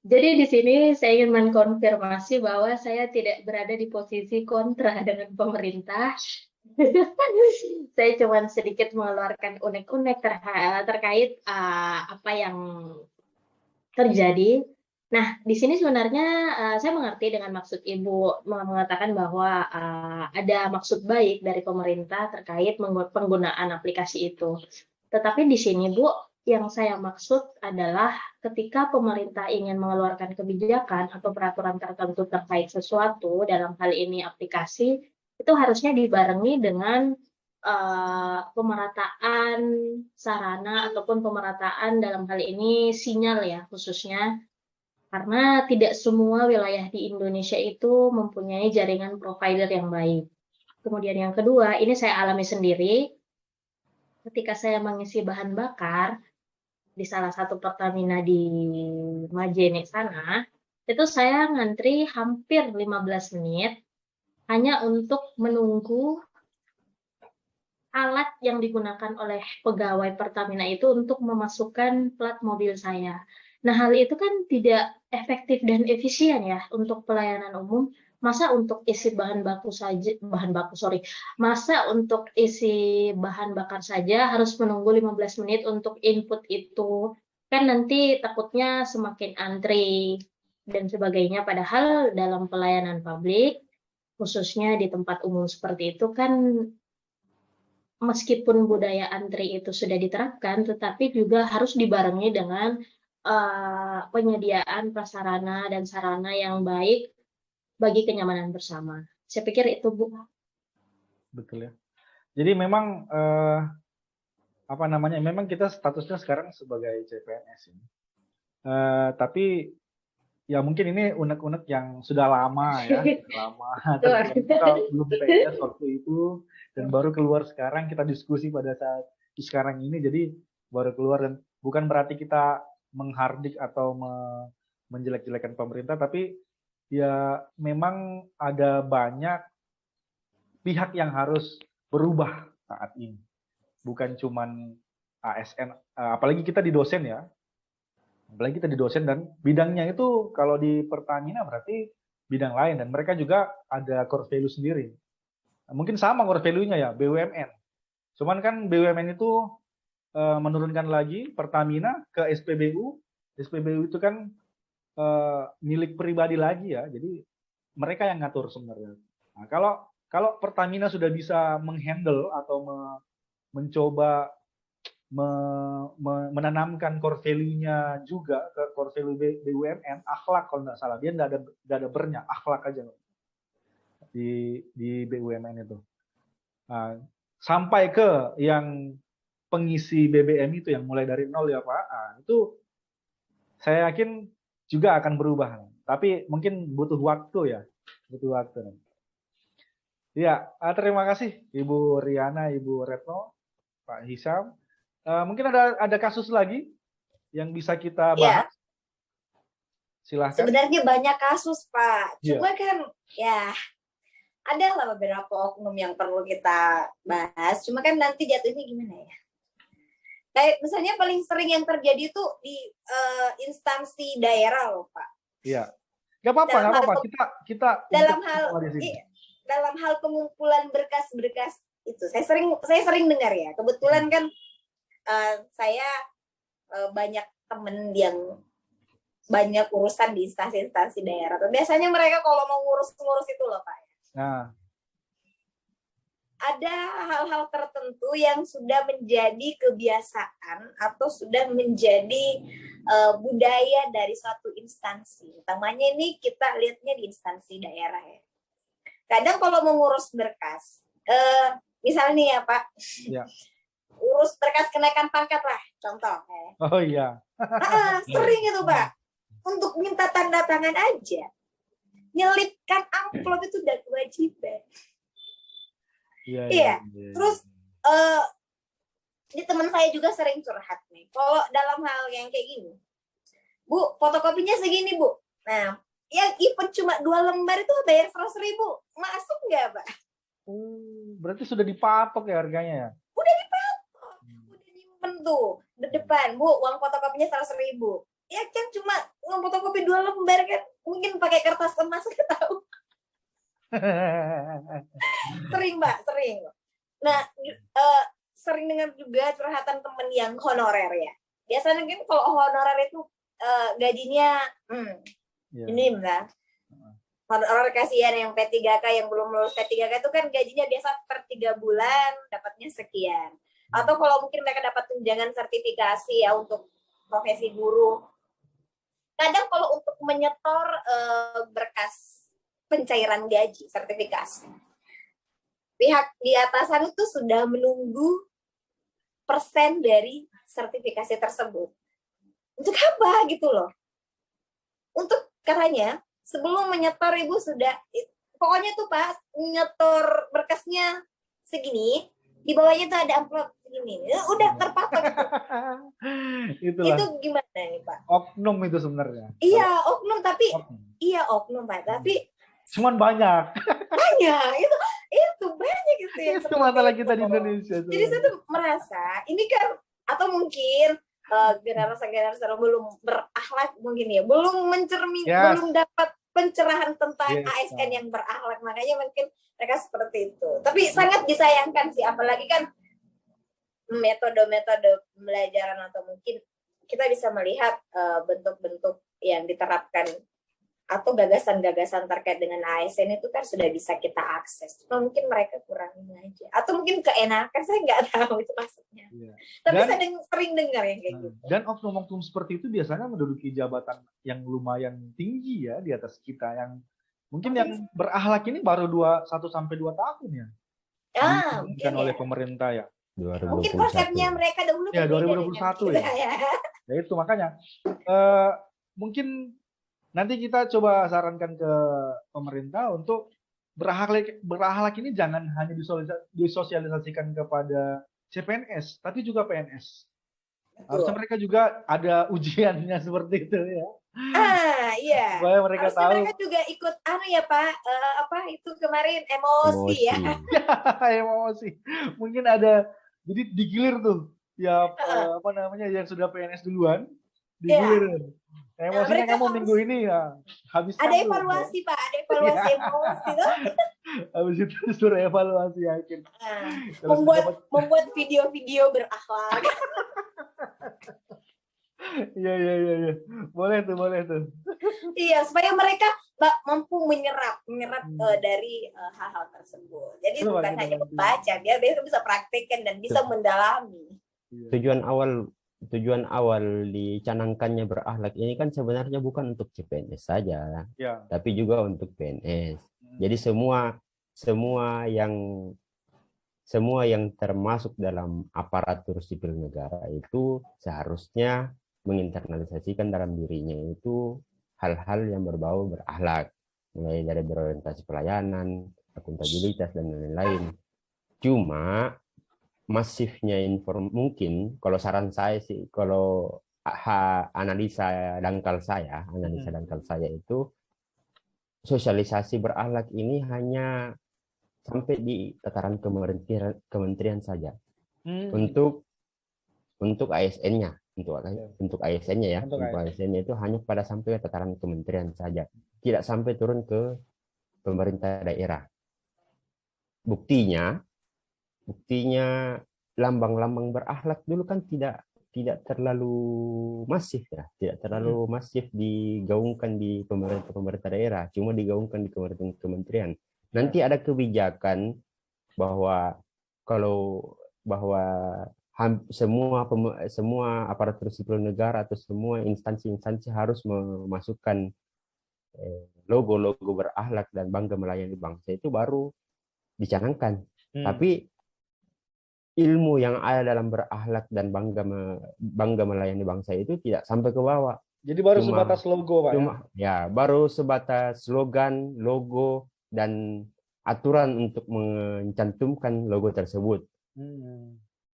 Jadi di sini saya ingin mengkonfirmasi bahwa saya tidak berada di posisi kontra dengan pemerintah. Saya cuma sedikit mengeluarkan unek-unek terkait apa yang terjadi. Nah, di sini sebenarnya saya mengerti dengan maksud Ibu mengatakan bahwa ada maksud baik dari pemerintah terkait penggunaan aplikasi itu. Tetapi di sini, Bu, yang saya maksud adalah ketika pemerintah ingin mengeluarkan kebijakan atau peraturan tertentu terkait sesuatu, dalam hal ini aplikasi, itu harusnya dibarengi dengan pemerataan sarana ataupun pemerataan dalam hal ini sinyal ya khususnya. Karena tidak semua wilayah di Indonesia itu mempunyai jaringan provider yang baik. Kemudian yang kedua, ini saya alami sendiri, ketika saya mengisi bahan bakar di salah satu Pertamina di Majene sana, itu saya ngantri hampir 15 menit hanya untuk menunggu alat yang digunakan oleh pegawai Pertamina itu untuk memasukkan plat mobil saya. Nah, hal itu kan tidak efektif dan efisien ya untuk pelayanan umum. Masa untuk isi masa untuk isi bahan bakar saja harus menunggu 15 menit untuk input itu. Kan nanti takutnya semakin antri dan sebagainya. Padahal dalam pelayanan publik, khususnya di tempat umum seperti itu kan meskipun budaya antri itu sudah diterapkan, tetapi juga harus dibarengi dengan penyediaan prasarana dan sarana yang baik bagi kenyamanan bersama. Saya pikir itu, Bu. Betul ya. Jadi memang memang kita statusnya sekarang sebagai CPNS ini. Tapi ya mungkin ini unek-unek yang sudah lama ya, Tapi kita belum PNS waktu itu dan baru keluar sekarang, kita diskusi pada saat sekarang ini, jadi baru keluar, dan bukan berarti kita menghardik atau menjelek-jelekan pemerintah, tapi ya memang ada banyak pihak yang harus berubah saat ini. Bukan cuman ASN, apalagi kita di dosen ya. Apalagi kita di dosen dan bidangnya itu kalau di Pertamina berarti bidang lain dan mereka juga ada core value sendiri. Mungkin sama core value-nya ya, BUMN. Cuman kan BUMN itu menurunkan lagi Pertamina ke SPBU. SPBU itu kan milik pribadi lagi ya. Jadi mereka yang ngatur sebenarnya. Nah, kalau Pertamina sudah bisa menghandle atau mencoba menanamkan core value-nya juga ke core value BUMN, akhlak kalau nggak salah, dia nggak ada bernya, akhlak aja di BUMN itu. Nah, sampai ke yang pengisi BBM itu yang mulai dari nol ya Pak, itu saya yakin juga akan berubah. Tapi mungkin butuh waktu ya, butuh waktu. Ya, terima kasih Ibu Riana, Ibu Retno, Pak Hisam. Mungkin ada kasus lagi yang bisa kita bahas. Silahkan. Sebenarnya banyak kasus Pak, cuma kan ya ada lah beberapa oknum yang perlu kita bahas. Cuma kan nanti jatuhnya gimana ya? Kayak misalnya paling sering yang terjadi itu di instansi daerah loh Pak. Iya, nggak apa-apa. Kita dalam hal pengumpulan berkas-berkas itu, saya sering dengar ya. Kebetulan kan saya banyak temen yang banyak urusan di instansi-instansi daerah. Biasanya mereka kalau mau ngurus-ngurus itu loh Pak. Nah, ada hal-hal tertentu yang sudah menjadi kebiasaan atau sudah menjadi budaya dari suatu instansi. Utamanya ini kita lihatnya di instansi daerah ya. Kadang kalau mengurus berkas, misalnya ya Pak, urus berkas kenaikan pangkat lah, contoh. Oh iya. Sering itu Pak, untuk minta tanda tangan aja, nyelipkan amplop itu udah kewajiban. Iya. Terus ini teman saya juga sering curhat nih. Kalau dalam hal yang kayak gini, Bu, fotokopinya segini Bu. Nah, yang event cuma 2 lembar itu bayar 100.000, masuk nggak Pak? Berarti sudah dipatok ya harganya ya? Udah dipatok, udah nyimpen tuh di depan, Bu, uang fotokopinya 100.000. Ya kan cuma uang fotokopi 2 lembar kan, mungkin pakai kertas emas nggak tahu. Sering Mbak, sering. Nah, sering dengar juga curhatan temen yang honorer ya. Biasanya kan kalau honorer itu gajinya ini Mbak. Honorer kasihan yang P3K yang belum lulus P3K itu kan gajinya biasa per 3 bulan dapatnya sekian. Atau kalau mungkin mereka dapat tunjangan sertifikasi ya untuk profesi guru. Kadang kalau untuk menyetor berkas pencairan gaji, sertifikasi, pihak di atasan itu sudah menunggu persen dari sertifikasi tersebut. Untuk apa gitu loh? Untuk katanya sebelum menyetor Ibu sudah, pokoknya tuh Pak, nyetor berkasnya segini, di bawahnya tuh ada amplop segini, udah terpatok. Itu gimana nih Pak? Oknum itu sebenarnya. Iya oknum, tapi iya oknum Pak, tapi cuman banyak itu banyak gitu ya. Itu masalah kita di Indonesia. Jadi saya tuh merasa ini kan, atau mungkin generasi belum berakhlak mungkin ya, belum belum dapat pencerahan tentang ASN yang berakhlak, makanya mungkin mereka seperti itu. Tapi sangat disayangkan sih, apalagi kan metode-metode pembelajaran atau mungkin kita bisa melihat bentuk-bentuk yang diterapkan atau gagasan-gagasan terkait dengan ASN itu kan sudah bisa kita akses. Cuma mungkin mereka kurang ini aja. Atau mungkin keenakan, saya nggak tahu itu maksudnya. Tapi saya sering dengar yang kayak gitu. Dan oknum-oknum seperti itu biasanya menduduki jabatan yang lumayan tinggi ya di atas kita. Yang mungkin yang berakhlak ini baru 1-2 tahun ya. Bukan oleh pemerintah ya. 2021. Mungkin konsepnya mereka dahulu. Ya 2021 ya. Ya itu makanya mungkin nanti kita coba sarankan ke pemerintah untuk berakhlak ini jangan hanya disosialisasikan kepada CPNS, tapi juga PNS. Harusnya mereka juga ada ujiannya seperti itu ya. Iya. Supaya mereka Harusnya tahu. mereka juga ikut ya Pak, apa itu kemarin emosi ya. Emosi. Mungkin ada, jadi digilir tuh ya apa namanya yang sudah PNS duluan, digilir. Emosinya mereka kamu minggu ini ya habiskan ada tuh. evaluasi Pak, ada evaluasi emosi tuh. Habis itu disuruh evaluasi akhir. Membuat video-video berakhlak. Iya. Boleh tuh. Iya, supaya mereka mampu menyerap dari hal-hal tersebut. Jadi bukan hanya membaca, dia bisa praktekkan dan bisa mendalami. Tujuan awal dicanangkannya berakhlak ini kan sebenarnya bukan untuk CPNS saja, tapi juga untuk PNS. Jadi semua yang termasuk dalam aparatur sipil negara itu seharusnya menginternalisasikan dalam dirinya itu hal-hal yang berbau berakhlak, mulai dari berorientasi pelayanan, akuntabilitas dan lain-lain. Cuma masifnya mungkin kalau saran saya sih, kalau analisa dangkal saya itu sosialisasi berakhlak ini hanya sampai di tataran kementerian saja. Untuk ASN-nya, untuk ASN-nya ya, untuk ASN-nya itu hanya pada sampai ke tataran kementerian saja, tidak sampai turun ke pemerintah daerah. Buktinya lambang-lambang berakhlak dulu kan tidak terlalu masif ya, tidak terlalu masif digaungkan di pemerintah daerah, cuma digaungkan di kementerian. Nanti ada kebijakan bahwa semua aparatur sipil negara atau semua instansi harus memasukkan logo-logo berakhlak dan bangga melayani bangsa, itu baru dicanangkan. Tapi ilmu yang ada dalam berakhlak dan bangga melayani bangsa itu tidak sampai ke bawah. Jadi baru sebatas logo, Pak. Baru sebatas slogan, logo, dan aturan untuk mencantumkan logo tersebut.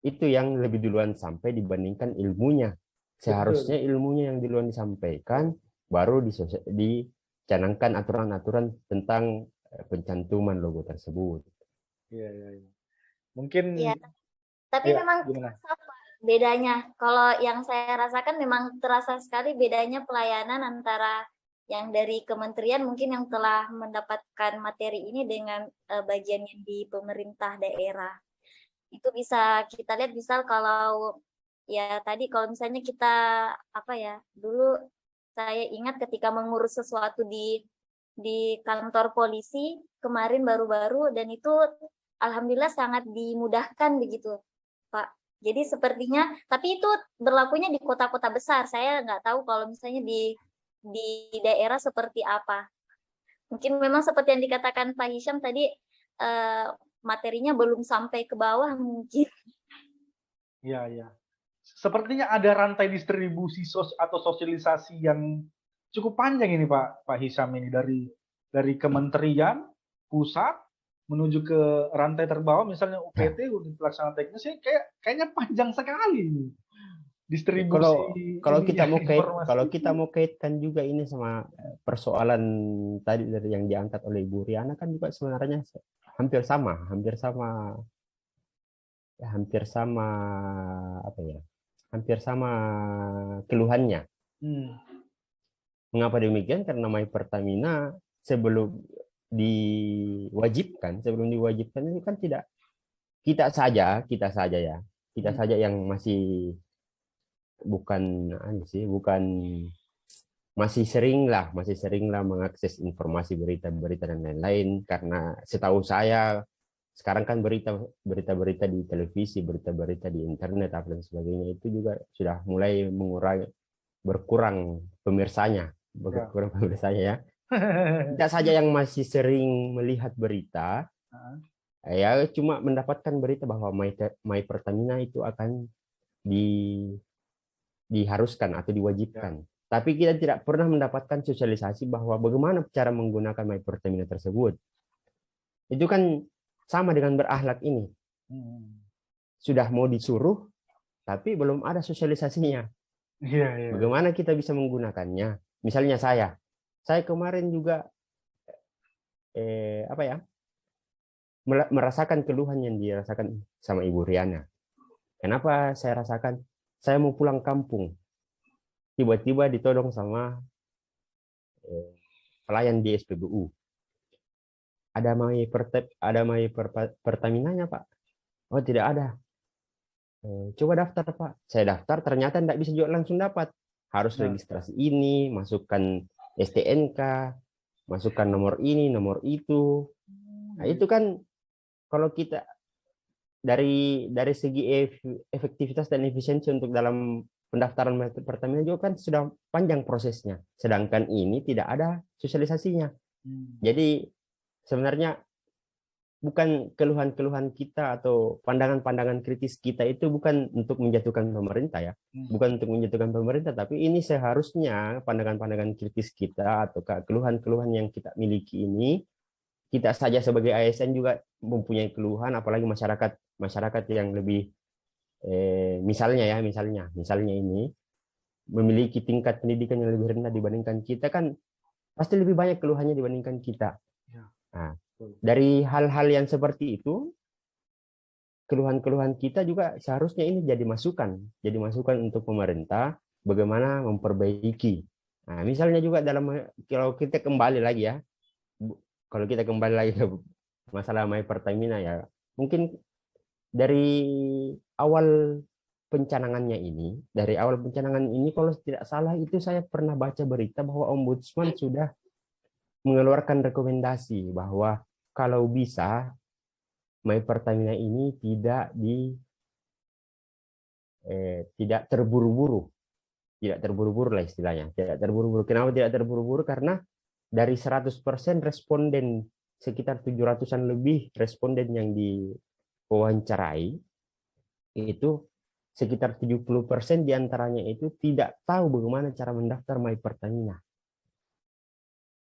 Itu yang lebih duluan sampai dibandingkan ilmunya. Seharusnya ilmunya yang duluan disampaikan, baru dicanangkan aturan-aturan tentang pencantuman logo tersebut. Iya. Mungkin tapi memang sama bedanya. Kalau yang saya rasakan memang terasa sekali bedanya pelayanan antara yang dari kementerian mungkin yang telah mendapatkan materi ini dengan bagian yang di pemerintah daerah. Itu bisa kita lihat, misal kalau ya tadi kalau misalnya kita dulu saya ingat ketika mengurus sesuatu di kantor polisi kemarin baru-baru, dan itu alhamdulillah sangat dimudahkan begitu, Pak. Jadi sepertinya, tapi itu berlakunya di kota-kota besar. Saya nggak tahu kalau misalnya di daerah seperti apa. Mungkin memang seperti yang dikatakan Pak Hisham tadi, materinya belum sampai ke bawah mungkin. Iya. Sepertinya ada rantai distribusi atau sosialisasi yang cukup panjang ini Pak Hisham, ini dari kementerian pusat menuju ke rantai terbawah, misalnya UPT, unit pelaksana teknis, kayaknya panjang sekali distribusi. Kalau kita mau kaitkan juga ini sama persoalan tadi dari yang diangkat oleh Ibu Riana, kan juga sebenarnya hampir sama keluhannya. Mengapa demikian? Karena My Pertamina sebelum diwajibkan itu kan kita saja yang masih masih seringlah mengakses informasi berita-berita dan lain-lain, karena setahu saya sekarang kan berita-berita di televisi, berita-berita di internet dan sebagainya itu juga sudah mulai berkurang pemirsanya ya. Kita saja yang masih sering melihat berita, ya cuma mendapatkan berita bahwa My Pertamina itu akan diharuskan atau diwajibkan. Tapi kita tidak pernah mendapatkan sosialisasi bahwa bagaimana cara menggunakan My Pertamina tersebut. Itu kan sama dengan berakhlak ini. Sudah mau disuruh, tapi belum ada sosialisasinya. Bagaimana kita bisa menggunakannya? misalnya saya kemarin juga merasakan keluhan yang dirasakan sama Ibu Riana. Kenapa saya rasakan? Saya mau pulang kampung, tiba-tiba ditodong sama pelayan di SPBU. Ada Pertamina-nya, Pak? Oh, tidak ada. Coba daftar, Pak. Saya daftar, ternyata tidak bisa juga langsung dapat. Harus registrasi ini, masukkan STNK, masukkan nomor ini, nomor itu. Nah, itu kan kalau kita dari segi efektivitas dan efisiensi untuk dalam pendaftaran Pertamina juga kan sudah panjang prosesnya. Sedangkan ini tidak ada sosialisasinya. Jadi sebenarnya bukan keluhan-keluhan kita atau pandangan-pandangan kritis kita itu bukan untuk menjatuhkan pemerintah ya. Bukan untuk menjatuhkan pemerintah, tapi ini seharusnya pandangan-pandangan kritis kita atau keluhan-keluhan yang kita miliki ini, kita saja sebagai ASN juga mempunyai keluhan, apalagi masyarakat yang lebih misalnya ini memiliki tingkat pendidikan yang lebih rendah dibandingkan kita, kan pasti lebih banyak keluhannya dibandingkan kita. Nah, dari hal-hal yang seperti itu, keluhan-keluhan kita juga seharusnya ini jadi masukan untuk pemerintah bagaimana memperbaiki. Nah, misalnya juga kalau kita kembali lagi ke masalah My Pertamina ya, mungkin dari awal pencanangan ini kalau tidak salah itu saya pernah baca berita bahwa Ombudsman sudah mengeluarkan rekomendasi bahwa kalau bisa My Pertamina ini tidak terburu-buru lah istilahnya, tidak terburu-buru. Kenapa tidak terburu-buru? Karena dari 100% responden, sekitar 700-an lebih responden yang diwawancarai, itu sekitar 70% diantaranya itu tidak tahu bagaimana cara mendaftar My Pertamina.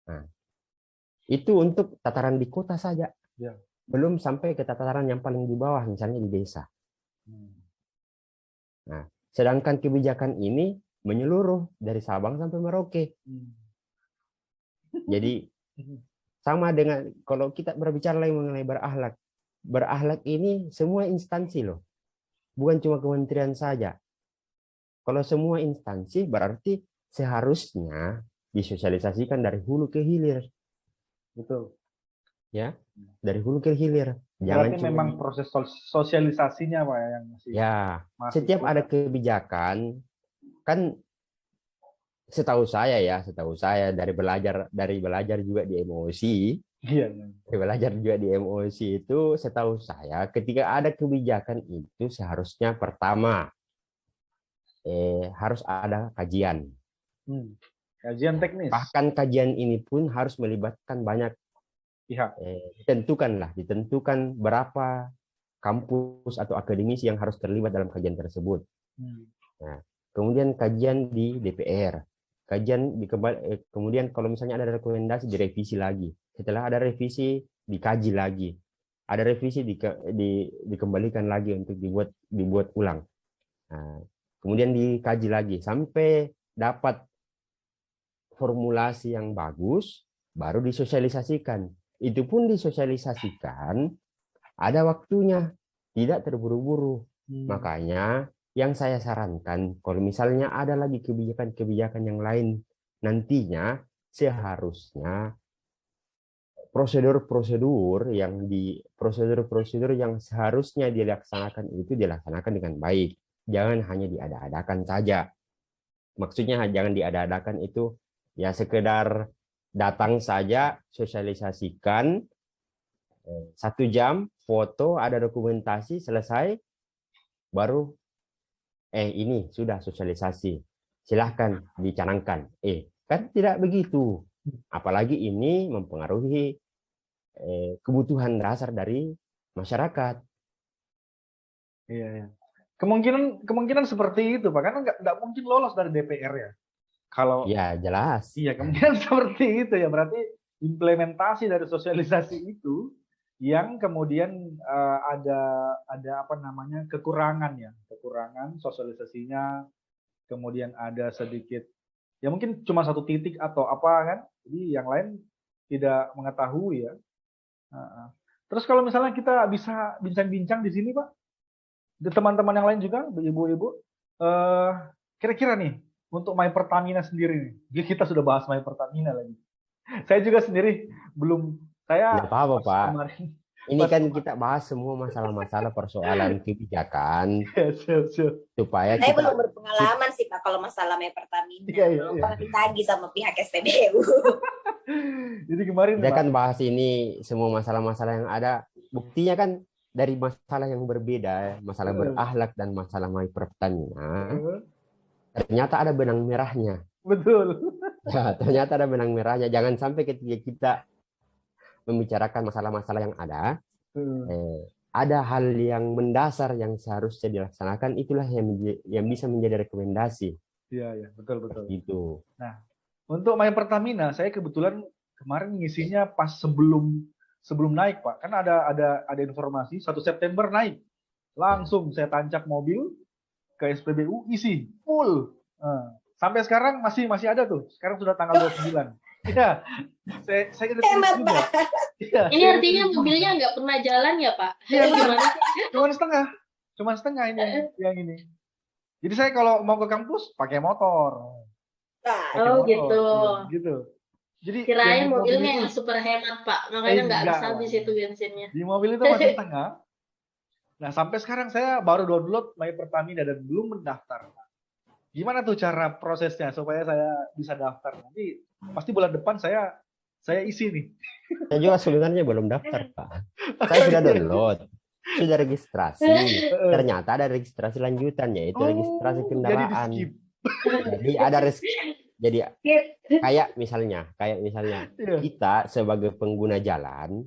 Nah, itu untuk tataran di kota saja, belum sampai ke tataran yang paling di bawah, misalnya di desa. Nah, sedangkan kebijakan ini menyeluruh dari Sabang sampai Merauke. Jadi sama dengan kalau kita berbicara lagi mengenai berakhlak ini semua instansi loh, bukan cuma kementerian saja. Kalau semua instansi berarti seharusnya disosialisasikan dari hulu ke hilir. Betul. Ya, dari hulu ke hilir. Berarti memang proses sosialisasinya Pak yang masih. Ya, setiap ada kebijakan kan setahu saya dari belajar juga di MOC. Belajar juga di MOC itu setahu saya ketika ada kebijakan itu seharusnya pertama harus ada kajian. Kajian teknis. Bahkan kajian ini pun harus melibatkan banyak pihak. Ditentukan berapa kampus atau akademisi yang harus terlibat dalam kajian tersebut. Nah, kemudian kajian di DPR. Kemudian kalau misalnya ada rekomendasi direvisi lagi. Setelah ada revisi dikaji lagi. Ada revisi dikembalikan lagi untuk dibuat ulang. Nah, kemudian dikaji lagi sampai dapat formulasi yang bagus, baru disosialisasikan. Itu pun disosialisasikan ada waktunya, tidak terburu-buru. Makanya yang saya sarankan, kalau misalnya ada lagi kebijakan-kebijakan yang lain nantinya, seharusnya prosedur-prosedur yang seharusnya dilaksanakan itu dilaksanakan dengan baik. Jangan hanya diada-adakan saja. Maksudnya jangan diada-adakan itu ya sekedar datang saja, sosialisasikan 1 jam, foto, ada dokumentasi, selesai, baru ini sudah sosialisasi, silahkan dicanangkan. Kan tidak begitu. Apalagi ini mempengaruhi kebutuhan dasar dari masyarakat. Iya. Kemungkinan seperti itu, Pak. Karena nggak mungkin lolos dari DPR ya. Kalau ya jelas. Iya, kemungkinan seperti itu ya. Berarti implementasi dari sosialisasi itu yang kemudian ada kekurangan sosialisasinya, kemudian ada sedikit ya mungkin cuma satu titik atau apa kan, jadi yang lain tidak mengetahui ya. Terus kalau misalnya kita bisa bincang-bincang di sini Pak, di teman-teman yang lain juga, ibu-ibu, kira-kira nih untuk My Pertamina sendiri nih, jadi kita sudah bahas My Pertamina lagi. Saya juga sendiri belum, saya Tidak apa-apa, Pak. kemarin. Ini kan kita bahas semua masalah-masalah persoalan kebijakan supaya Saya kita belum berpengalaman sih Pak kalau masalah My Pertamina. Iya. Pernah ditagih sama pihak SPBU. Jadi kemarin kita Pak, kan bahas ini semua masalah-masalah yang ada. Buktinya kan dari masalah yang berbeda, masalah berakhlak dan masalah My Pertamina, ternyata ada benang merahnya. betul. Ya, ternyata ada benang merahnya. Jangan sampai ketika kita membicarakan masalah-masalah yang ada hal yang mendasar yang seharusnya dilaksanakan, itulah yang bisa menjadi rekomendasi. Iya, betul. Gitu. Nah, untuk My Pertamina, saya kebetulan kemarin ngisinya pas sebelum naik Pak. Kan ada informasi 1 September naik. Langsung saya tancap mobil ke SPBU isi full. Sampai sekarang masih ada tuh. Sekarang sudah tanggal 29. Iya. Saya Hemat Pak. Iya. Ini artinya mobilnya nggak pernah jalan ya Pak? Iya, Gimana? Cuma setengah ini yang ini. Jadi saya kalau mau ke kampus pakai motor. Oh gitu. Gitu. Jadi Kirain yang di mobil mobilnya itu- yang super hemat Pak, makanya nggak enggak. bisa habis itu bensinnya. Di mobil itu masih tengah. Nah, sampai sekarang saya baru download My Pertamina dan belum mendaftar. Gimana tuh cara prosesnya supaya saya bisa daftar? Nanti pasti bulan depan saya isi nih. Saya juga sebenarnya belum daftar, Pak. Saya sudah download, sudah registrasi. Ternyata ada registrasi lanjutan, yaitu registrasi kendaraan. Jadi di-skip. Jadi ada jadi kayak misalnya kita sebagai pengguna jalan,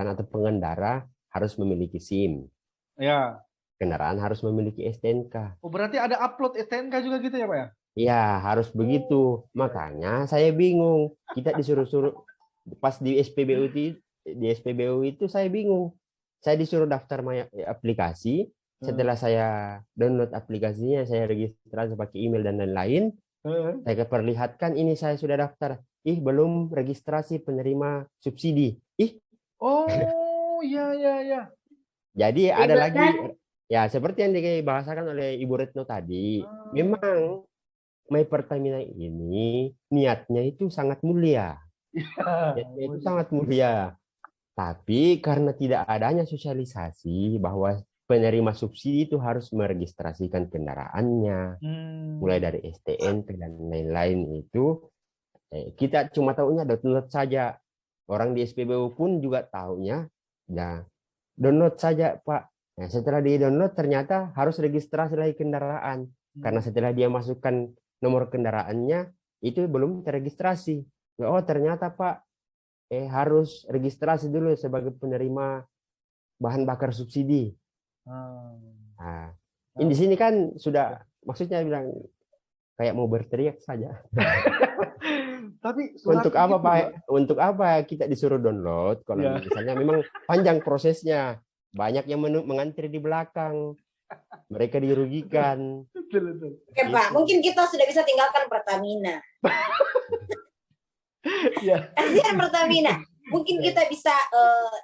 atau pengendara harus memiliki SIM. Ya. Kendaraan harus memiliki STNK. Oh, berarti ada upload STNK juga gitu ya, Pak ya? Ya, harus begitu. Makanya saya bingung. Kita disuruh-suruh pas di SPBU itu saya bingung. Saya disuruh daftar aplikasi. Setelah saya download aplikasinya, saya registrasi pakai email dan lain-lain. Saya perlihatkan ini saya sudah daftar. Belum registrasi penerima subsidi. Oh, iya. Jadi ada lagi. Ya, seperti yang dibahasakan oleh Ibu Retno tadi, memang My Pertamina ini niatnya itu sangat mulia. Niatnya itu sangat mulia. Tapi karena tidak adanya sosialisasi bahwa penerima subsidi itu harus meregistrasikan kendaraannya, mulai dari STNK dan lain-lain itu, kita cuma tahunya download saja. Orang di SPBU pun juga tahunya, ya download saja Pak. Nah, setelah di-download ternyata harus registrasi lagi kendaraan. Karena setelah dia masukkan nomor kendaraannya, itu belum terregistrasi. Oh, ternyata Pak, harus registrasi dulu sebagai penerima bahan bakar subsidi. Nah, di sini kan sudah, maksudnya bilang, kayak mau berteriak saja. Tapi untuk apa Pak? Untuk apa kita disuruh download? Kalau misalnya memang panjang prosesnya. Banyak yang mengantri di belakang, mereka dirugikan. Betul. Oke Pak, mungkin kita sudah bisa tinggalkan Pertamina. Kasihan Pertamina. Mungkin kita bisa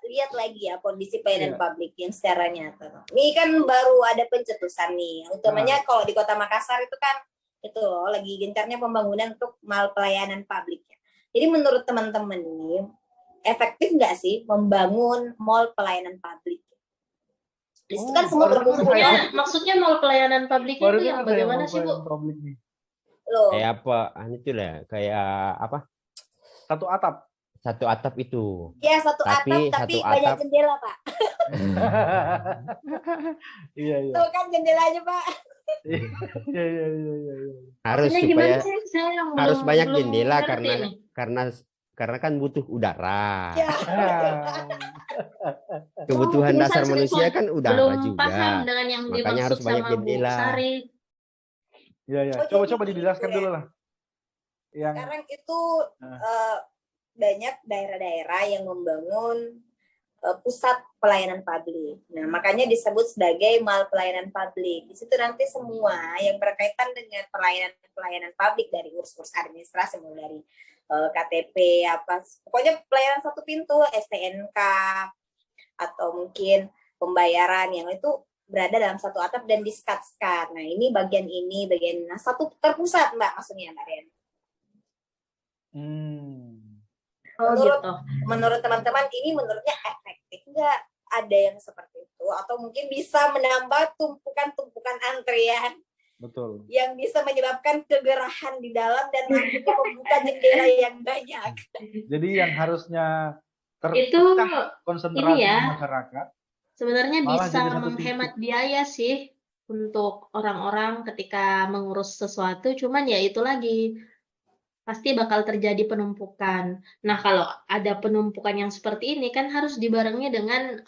lihat lagi ya kondisi pelayanan publik yang secara nyata. Ini kan baru ada pencetusan nih. Utamanya kalau di Kota Makassar itu kan itu lagi gencarnya pembangunan untuk mal pelayanan publik. Jadi menurut teman-teman ini efektif nggak sih membangun mall pelayanan publik? Di situ kan semua berkumpul. Maksudnya mall pelayanan publik itu yang bagaimana sih Bu? Kayak apa? Itulah kayak apa? Satu atap. Satu atap itu. Ya satu atap tapi banyak jendela Pak. Iya. Tuh kan jendelanya Pak. Iya. Harus supaya harus banyak jendela karena kan butuh udara. Kebutuhan dasar manusia kan udara juga. Paham dengan yang makanya harus banyak jendela. Iya. Coba dijelaskan dulu lah. Sekarang itu banyak daerah-daerah yang membangun pusat pelayanan publik. Nah, makanya disebut sebagai mal pelayanan publik. Di situ nanti semua yang berkaitan dengan pelayanan publik dari urus-urus administrasi, mulai dari KTP, pokoknya pelayanan satu pintu, STNK, atau mungkin pembayaran yang itu berada dalam satu atap dan di-SCAD. Nah, ini bagian satu terpusat, Mbak, maksudnya, Mbak Rian. Menurut teman-teman ini menurutnya efektif nggak? Ada yang seperti itu atau mungkin bisa menambah tumpukan antrian? Betul. Yang bisa menyebabkan kegerahan di dalam dan mampu membuka jendela yang banyak. Jadi yang harusnya Itu konsentrasi ini ya, masyarakat sebenarnya malah bisa jadi satu menghemat titik. biaya sih untuk orang-orang ketika mengurus sesuatu, cuman ya itu lagi, pasti bakal terjadi penumpukan. Nah, kalau ada penumpukan yang seperti ini kan harus dibarengi dengan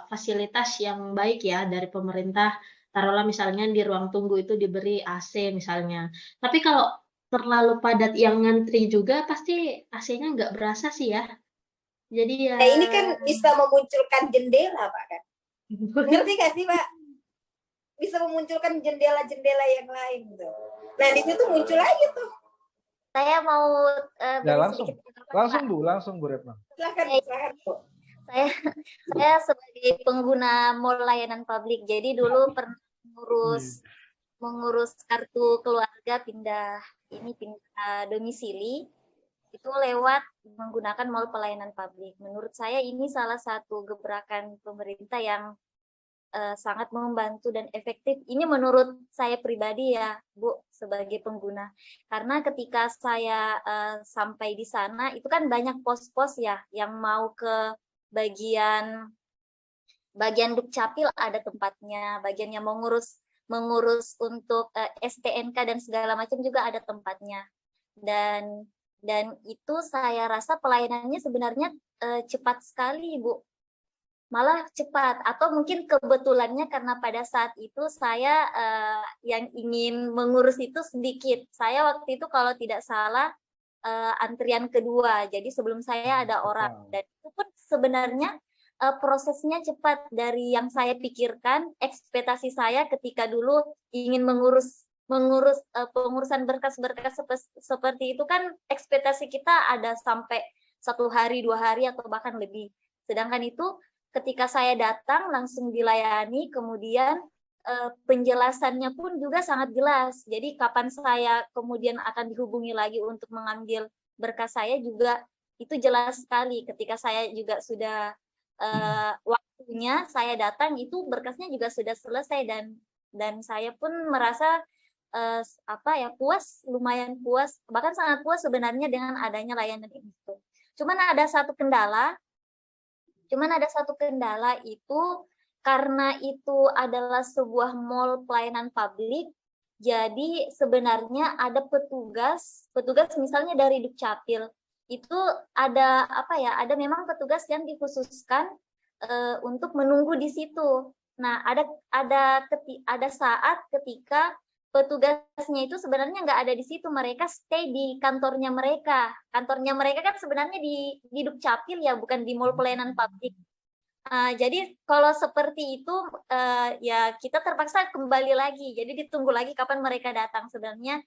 fasilitas yang baik ya dari pemerintah. Taruhlah misalnya di ruang tunggu itu diberi AC misalnya. Tapi kalau terlalu padat yang ngantri juga pasti AC-nya nggak berasa sih ya. Jadi ya. Nah, ini kan bisa memunculkan jendela, Pak, kan? Ngerti nggak sih, Pak? Bisa memunculkan jendela-jendela yang lain gitu. Nah, di situ muncul aja tuh. Saya mau Ya, beri langsung sedikit pendapat, Pak. langsung Bu Retno. Silakan, Bu. Saya sebagai pengguna mall layanan publik, jadi dulu pernah mengurus kartu keluarga pindah domisili itu lewat menggunakan mall pelayanan publik. Menurut saya ini salah satu gebrakan pemerintah yang sangat membantu dan efektif. Ini menurut saya pribadi ya, Bu, sebagai pengguna. Karena ketika saya sampai di sana, itu kan banyak pos-pos ya, yang mau ke bagian Dukcapil ada tempatnya, bagian yang mengurus untuk STNK dan segala macam juga ada tempatnya. Dan itu saya rasa pelayanannya sebenarnya cepat sekali, Bu. Malah cepat, atau mungkin kebetulannya karena pada saat itu saya yang ingin mengurus itu sedikit. Saya waktu itu kalau tidak salah antrian kedua, jadi sebelum saya ada orang, dan itu pun sebenarnya prosesnya cepat dari yang saya pikirkan. Ekspektasi saya ketika dulu ingin mengurus pengurusan berkas-berkas seperti itu kan ekspektasi kita ada sampai 1 hari, 2 hari, atau bahkan lebih. Sedangkan itu ketika saya datang langsung dilayani, kemudian penjelasannya pun juga sangat jelas. Jadi kapan saya kemudian akan dihubungi lagi untuk mengambil berkas saya juga itu jelas sekali. Ketika saya juga sudah waktunya saya datang, itu berkasnya juga sudah selesai, dan saya pun merasa puas, lumayan puas, bahkan sangat puas sebenarnya dengan adanya layanan itu. Cuman ada satu kendala itu karena itu adalah sebuah mall pelayanan publik. Jadi sebenarnya ada petugas misalnya dari Dukcapil itu ada ada memang petugas yang dikhususkan untuk menunggu di situ. Nah, ada saat ketika petugasnya itu sebenarnya nggak ada di situ, mereka stay di kantornya mereka. Kantornya mereka kan sebenarnya di Dukcapil ya, bukan di mall pelayanan publik. Jadi kalau seperti itu ya kita terpaksa kembali lagi. Jadi ditunggu lagi kapan mereka datang. Sebenarnya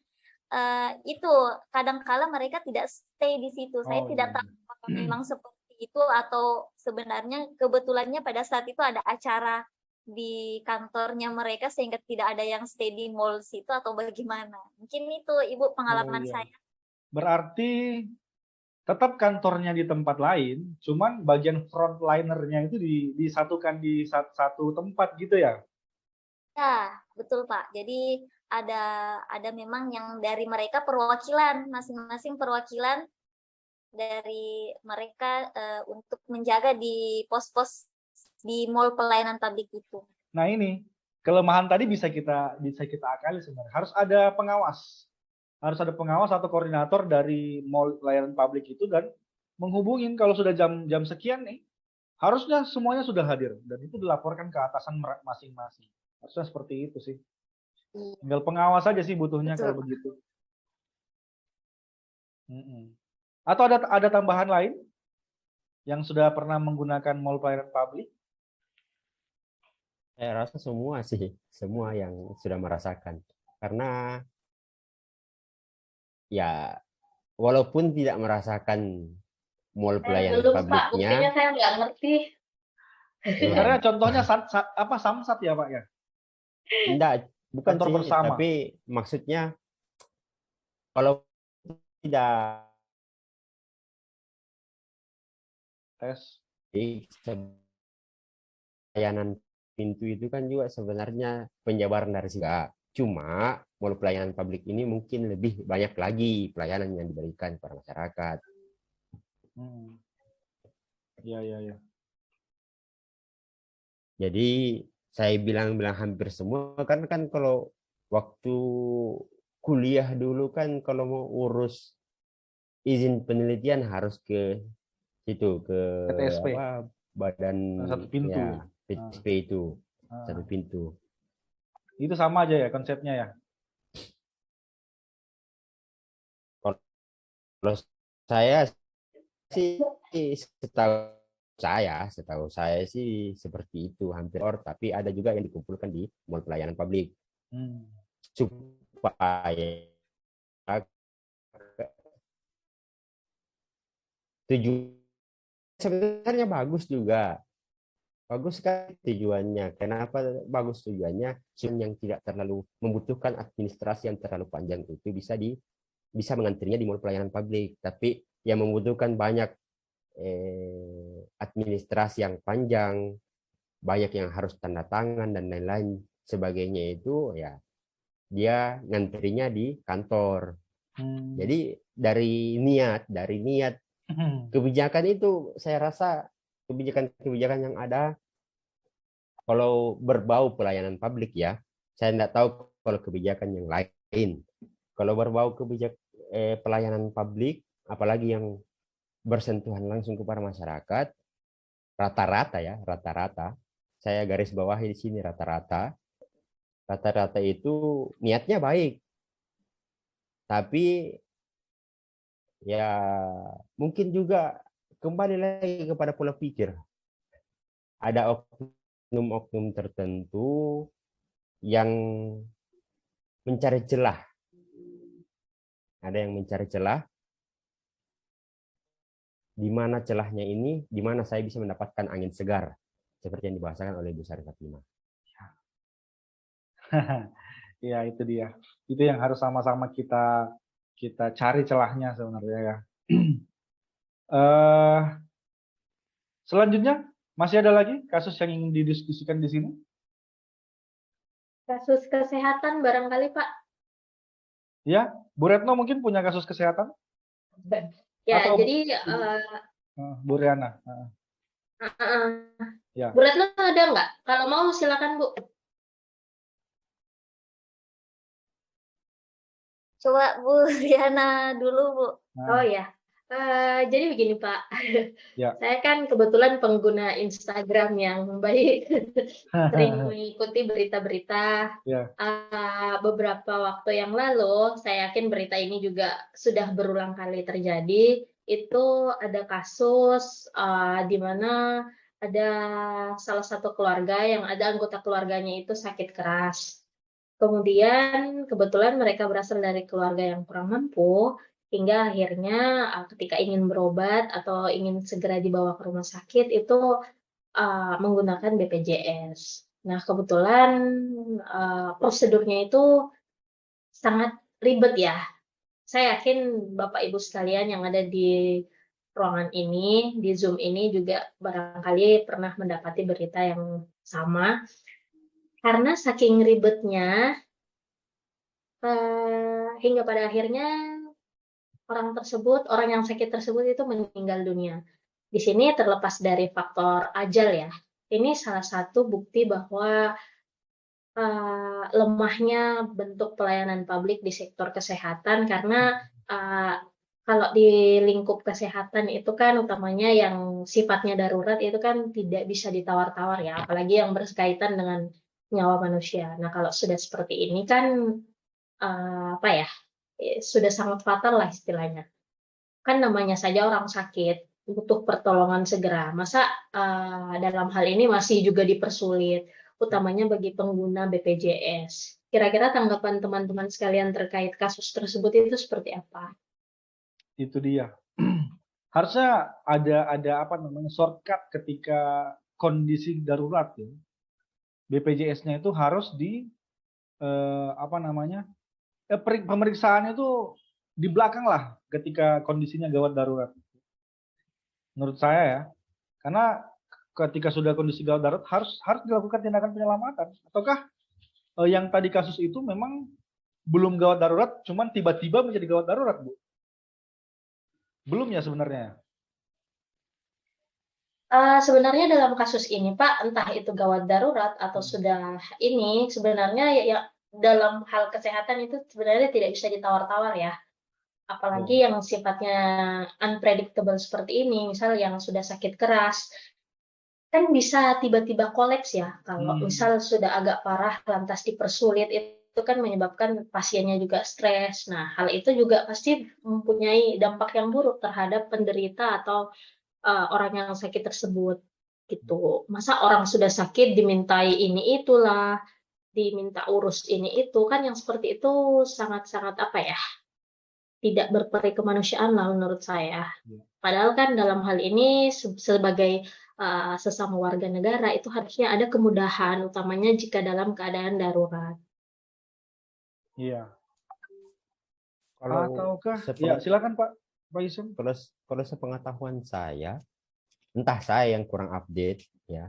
itu kadang-kala mereka tidak stay di situ. Saya tidak tahu apakah memang seperti itu atau sebenarnya kebetulannya pada saat itu ada acara di kantornya mereka sehingga tidak ada yang stay di mall situ atau bagaimana. Mungkin itu Ibu pengalaman saya. Berarti tetap kantornya di tempat lain, cuman bagian frontlinernya itu disatukan di satu tempat gitu ya? Ya, betul Pak. Jadi ada memang yang dari mereka perwakilan, masing-masing perwakilan dari mereka untuk menjaga di pos-pos di mall pelayanan publik itu. Nah, ini kelemahan tadi bisa kita akali sebenarnya. Harus ada pengawas atau koordinator dari mall layanan publik itu, dan menghubungin kalau sudah jam sekian nih, harusnya semuanya sudah hadir dan itu dilaporkan ke atasan masing-masing. Harusnya seperti itu sih. Tinggal pengawas saja sih butuhnya. Betul. Kalau begitu. Atau ada tambahan lain yang sudah pernah menggunakan mall pelayanan publik? Saya rasa semua sih, semua yang sudah merasakan. Karena ya walaupun tidak merasakan mall pelayanan Belum Pak, buktinya publiknya, saya nggak ngerti. Sebenarnya contohnya Samsat ya Pak ya? enggak, bukan Kantor sih, bersama. tapi maksudnya kalau tidak Tes. pelayanan pintu itu kan juga sebenarnya penjabaran dari segala. Cuma mall pelayanan publik ini mungkin lebih banyak lagi pelayanan yang diberikan kepada masyarakat. Iya. Jadi saya bilang hampir semua kan kalau waktu kuliah dulu kan kalau mau urus izin penelitian harus ke situ, ke PTSP. apa, badan Satu pintu. ya, PTSP itu satu pintu. Itu sama aja ya konsepnya ya? Kalau saya sih setahu saya sih seperti itu hampir, tapi ada juga yang dikumpulkan di mall pelayanan publik supaya tujuan sebenarnya bagus juga. Bagus kan tujuannya. Kenapa bagus tujuannya? Yang tidak terlalu membutuhkan administrasi yang terlalu panjang itu bisa mengantrinya di mall pelayanan publik. Tapi yang membutuhkan banyak administrasi yang panjang, banyak yang harus tanda tangan dan lain-lain sebagainya itu ya dia ngantrinya di kantor. Jadi dari niat kebijakan itu saya rasa kebijakan yang ada kalau berbau pelayanan publik ya, saya tidak tahu kalau kebijakan yang lain. Kalau berbau pelayanan publik, apalagi yang bersentuhan langsung kepada masyarakat, rata-rata, saya garis bawahi di sini rata-rata itu niatnya baik, tapi ya mungkin juga kembali lagi kepada pola pikir. Ada oknum-oknum tertentu yang mencari celah. Ada yang mencari celah. Di mana celahnya ini, di mana saya bisa mendapatkan angin segar. Seperti yang dibahasakan oleh Bu Sari Fatimah. Ya itu dia. Itu yang harus sama-sama kita cari celahnya sebenarnya ya. Selanjutnya masih ada lagi kasus yang ingin didiskusikan di sini? Kasus kesehatan barangkali Pak. Ya, Bu Retno mungkin punya kasus kesehatan? Ya, atau jadi Bu Riana. Ya. Bu Retno ada nggak? Kalau mau silakan Bu. Coba Bu Riana dulu Bu. Oh ya. Jadi begini Pak, Ya. saya kan kebetulan pengguna Instagram yang baik, sering mengikuti berita-berita. Ya. Beberapa waktu yang lalu, saya yakin berita ini juga sudah berulang kali terjadi. Itu ada kasus di mana ada salah satu keluarga yang ada anggota keluarganya itu sakit keras. Kemudian kebetulan mereka berasal dari keluarga yang kurang mampu. Hingga akhirnya ketika ingin berobat atau ingin segera dibawa ke rumah sakit itu menggunakan BPJS. Nah kebetulan prosedurnya itu sangat ribet ya. Saya yakin Bapak Ibu sekalian yang ada di ruangan ini, di Zoom ini juga barangkali pernah mendapati berita yang sama. Karena saking ribetnya hingga pada akhirnya orang yang sakit tersebut itu meninggal dunia. Di sini terlepas dari faktor ajal ya, ini salah satu bukti bahwa lemahnya bentuk pelayanan publik di sektor kesehatan karena kalau di lingkup kesehatan itu kan utamanya yang sifatnya darurat itu kan tidak bisa ditawar-tawar ya, apalagi yang berkaitan dengan nyawa manusia. Nah kalau sudah seperti ini kan sudah sangat fatal lah istilahnya. Kan namanya saja orang sakit, butuh pertolongan segera. Masa dalam hal ini masih juga dipersulit, utamanya bagi pengguna BPJS. Kira-kira tanggapan teman-teman sekalian terkait kasus tersebut itu seperti apa? Itu dia. Harusnya ada apa namanya shortcut ketika kondisi darurat ya. BPJS-nya itu harus apa namanya pemeriksaannya itu di belakang lah ketika kondisinya gawat darurat. Menurut saya ya, karena ketika sudah kondisi gawat darurat harus dilakukan tindakan penyelamatan. Ataukah yang tadi kasus itu memang belum gawat darurat, cuman tiba-tiba menjadi gawat darurat, Bu? Belum ya sebenarnya. Sebenarnya dalam kasus ini, Pak, entah itu gawat darurat atau sudah ini, sebenarnya ya dalam hal kesehatan itu sebenarnya tidak bisa ditawar-tawar ya. Apalagi yang sifatnya unpredictable seperti ini, misal yang sudah sakit keras, kan bisa tiba-tiba kolaps ya. Kalau misal sudah agak parah, lantas dipersulit, itu kan menyebabkan pasiennya juga stres. Nah, hal itu juga pasti mempunyai dampak yang buruk terhadap penderita atau orang yang sakit tersebut gitu. Masa orang sudah sakit dimintai ini itulah, diminta urus ini itu, kan yang seperti itu sangat-sangat apa ya, tidak berperi kemanusiaan lah menurut saya. Padahal kan dalam hal ini sebagai sesama warga negara itu harusnya ada kemudahan, utamanya jika dalam keadaan darurat. Iya. Kalau Ataukah ya silakan Pak Isem. kalau sepengetahuan saya, entah saya yang kurang update ya,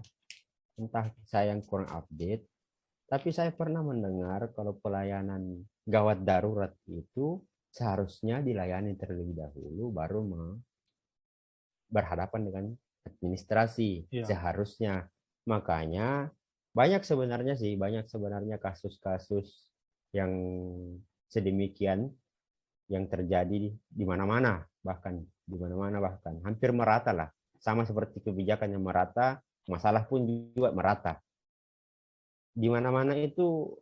tapi saya pernah mendengar kalau pelayanan gawat darurat itu seharusnya dilayani terlebih dahulu baru berhadapan dengan administrasi. Seharusnya. Makanya banyak sebenarnya kasus-kasus yang sedemikian yang terjadi di mana-mana, bahkan hampir merata lah, sama seperti kebijakan yang merata, masalah pun juga merata. Di mana-mana itu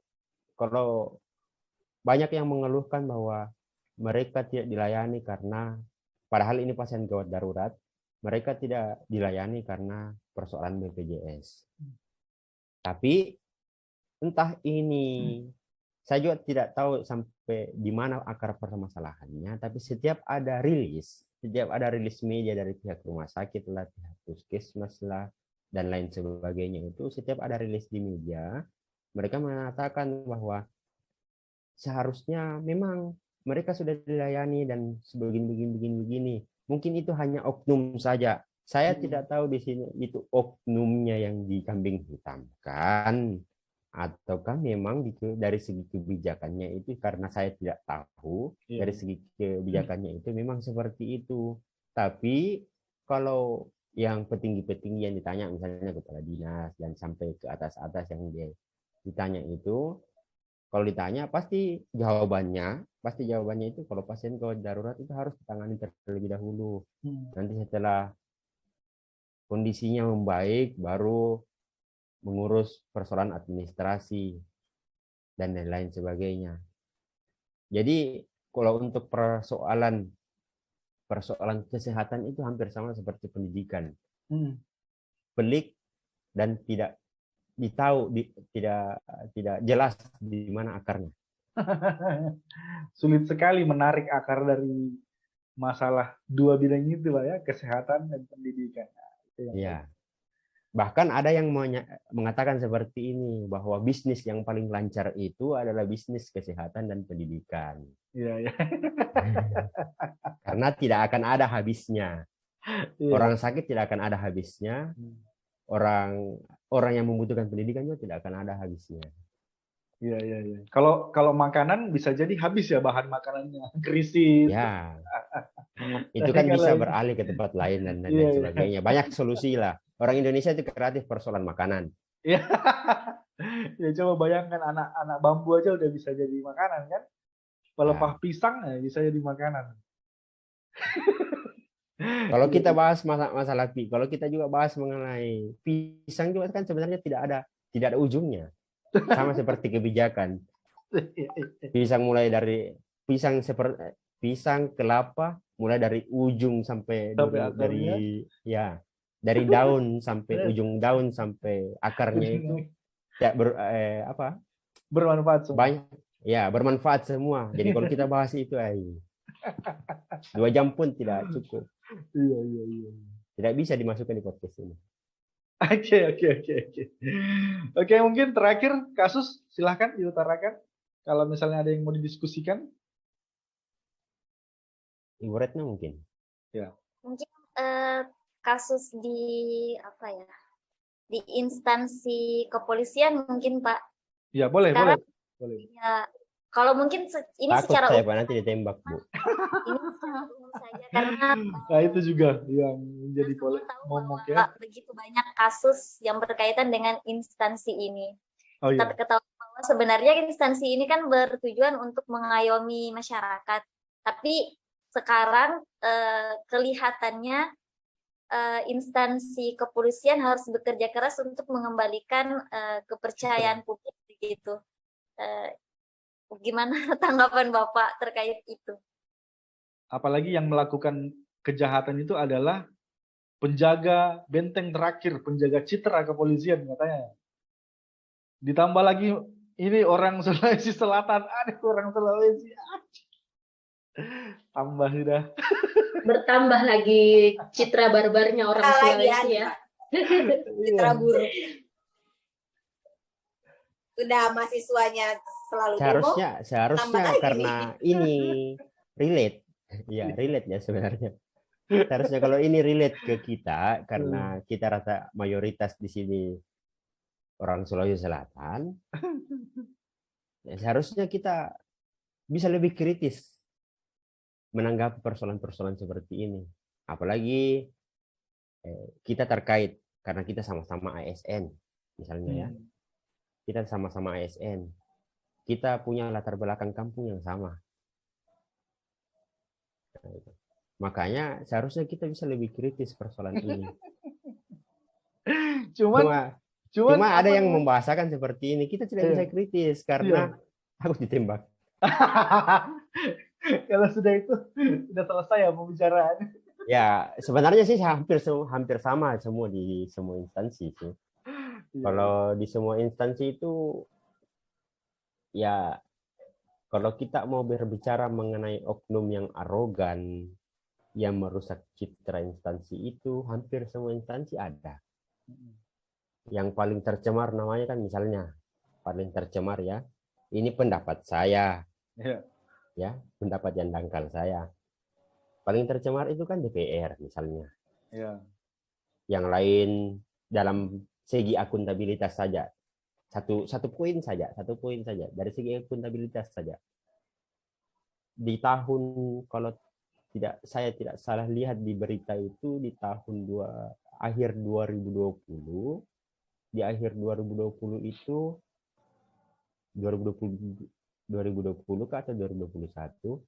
kalau banyak yang mengeluhkan bahwa mereka tidak dilayani karena padahal ini pasien gawat darurat, mereka tidak dilayani karena persoalan BPJS. Tapi entah ini, saya juga tidak tahu sampai di mana akar permasalahannya, tapi setiap ada rilis media dari pihak rumah sakit lah, pihak puskesmas lah, dan lain sebagainya itu, setiap ada rilis di media, mereka mengatakan bahwa seharusnya memang mereka sudah dilayani dan begini. Mungkin itu hanya oknum saja. Saya tidak tahu di sini itu oknumnya yang dikambing hitamkan, ataukah memang dari segi kebijakannya itu, karena saya tidak tahu dari segi kebijakannya itu memang seperti itu. Tapi kalau yang petinggi-petinggi yang ditanya, misalnya kepala dinas dan sampai ke atas-atas yang dia ditanya itu, kalau ditanya pasti jawabannya itu kalau pasien gawat darurat itu harus ditangani terlebih dahulu. Nanti setelah kondisinya membaik baru mengurus persoalan administrasi dan lain sebagainya. Jadi kalau untuk persoalan kesehatan itu hampir sama seperti pendidikan. Pelik dan tidak tidak jelas di mana akarnya. Sulit sekali menarik akar dari masalah dua bidang itu lah ya, kesehatan dan pendidikan. Iya. Bahkan ada yang mengatakan seperti ini, bahwa bisnis yang paling lancar itu adalah bisnis kesehatan dan pendidikan. Iya. Karena tidak akan ada habisnya. Orang sakit tidak akan ada habisnya. Orang yang membutuhkan pendidikan juga tidak akan ada habisnya. Iya. Kalau makanan bisa jadi habis ya, bahan makanannya krisis. Ya. Itu kan bisa beralih ke tempat lain dan lain sebagainya. Banyak solusi lah. Orang Indonesia itu kreatif persoalan makanan. Iya. Ya coba bayangkan anak bambu aja udah bisa jadi makanan kan. Pelepah pisang ya bisa jadi makanan. Kalau kita bahas masalah kalau kita juga bahas mengenai pisang juga kan sebenarnya tidak ada ujungnya. Sama seperti kebijakan. Pisang mulai dari pisang kelapa, mulai dari ujung sampai Sampai akarnya. dari daun sampai ujung daun sampai akarnya itu ya Bermanfaat semua. banyak bermanfaat semua. Jadi kalau kita bahas itu 2 jam pun tidak cukup. Iya. Tidak bisa dimasukkan di podcast ini. Oke. Oke, mungkin terakhir kasus silahkan diutarakan. Kalau misalnya ada yang mau didiskusikan. Ibu Retno mungkin. Ya. Mungkin kasus di di instansi kepolisian mungkin Pak. Ya boleh. Ya, kalau mungkin ini Takut secara saya Pak nanti ditembak Bu. ini secara umum saja karena Nah itu juga yang menjadi momok ya. begitu banyak kasus yang berkaitan dengan instansi ini. Oh Kita iya. ketahui bahwa sebenarnya instansi ini kan bertujuan untuk mengayomi masyarakat. Tapi sekarang kelihatannya instansi kepolisian harus bekerja keras untuk mengembalikan kepercayaan publik begitu. Gimana tanggapan Bapak terkait itu? Apalagi yang melakukan kejahatan itu adalah penjaga benteng terakhir, penjaga citra kepolisian katanya. Ditambah lagi ini orang Sulawesi Selatan, orang Sulawesi. Tambah sudah. Bertambah lagi citra barbarnya orang Sulawesi ya. Citra buruk. Udah mahasiswanya selalu Seharusnya karena ini relate. Ya, relate ya sebenarnya. Seharusnya kalau ini relate ke kita karena kita rata mayoritas di sini orang Sulawesi Selatan. Ya, seharusnya kita bisa lebih kritis menanggapi persoalan-persoalan seperti ini. Apalagi kita terkait karena kita sama-sama ASN misalnya ya. Kita sama-sama ASN. Kita punya latar belakang kampung yang sama. Makanya seharusnya kita bisa lebih kritis persoalan ini. Cuma ada yang membahasakan seperti ini. Kita tidak bisa kritis karena takut ditembak. Kalau sudah itu sudah selesai ya pembicaraan. Ya sebenarnya sih hampir sama semua di semua instansi sih. Kalau di semua instansi itu ya kalau kita mau berbicara mengenai oknum yang arogan yang merusak citra instansi itu hampir semua instansi ada. Yang paling tercemar namanya kan misalnya paling tercemar ya. Ini pendapat saya. Ya, pendapat yang dangkal saya. Paling tercemar itu kan DPR misalnya. Yang lain dalam segi akuntabilitas saja. Satu poin saja dari segi akuntabilitas saja. Di tahun kalau saya tidak salah lihat di berita itu di tahun akhir 2020 di akhir 2020 itu 2020 ke atau 2021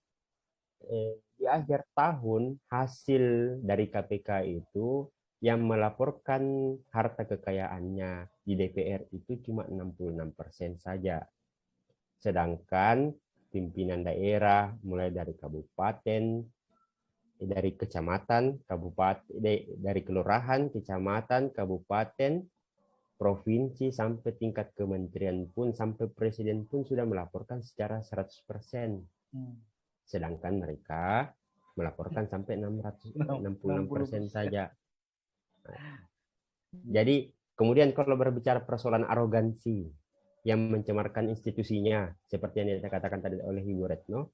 di akhir tahun hasil dari KPK itu yang melaporkan harta kekayaannya di DPR itu cuma 66% saja. Sedangkan pimpinan daerah mulai dari kabupaten, dari kecamatan, kabupaten, dari kelurahan, kecamatan, kabupaten, provinsi sampai tingkat kementerian pun sampai presiden pun sudah melaporkan secara 100%. Sedangkan mereka melaporkan sampai 66% saja. Jadi kemudian kalau berbicara persoalan arogansi yang mencemarkan institusinya seperti yang dikatakan tadi oleh Ibu Retno,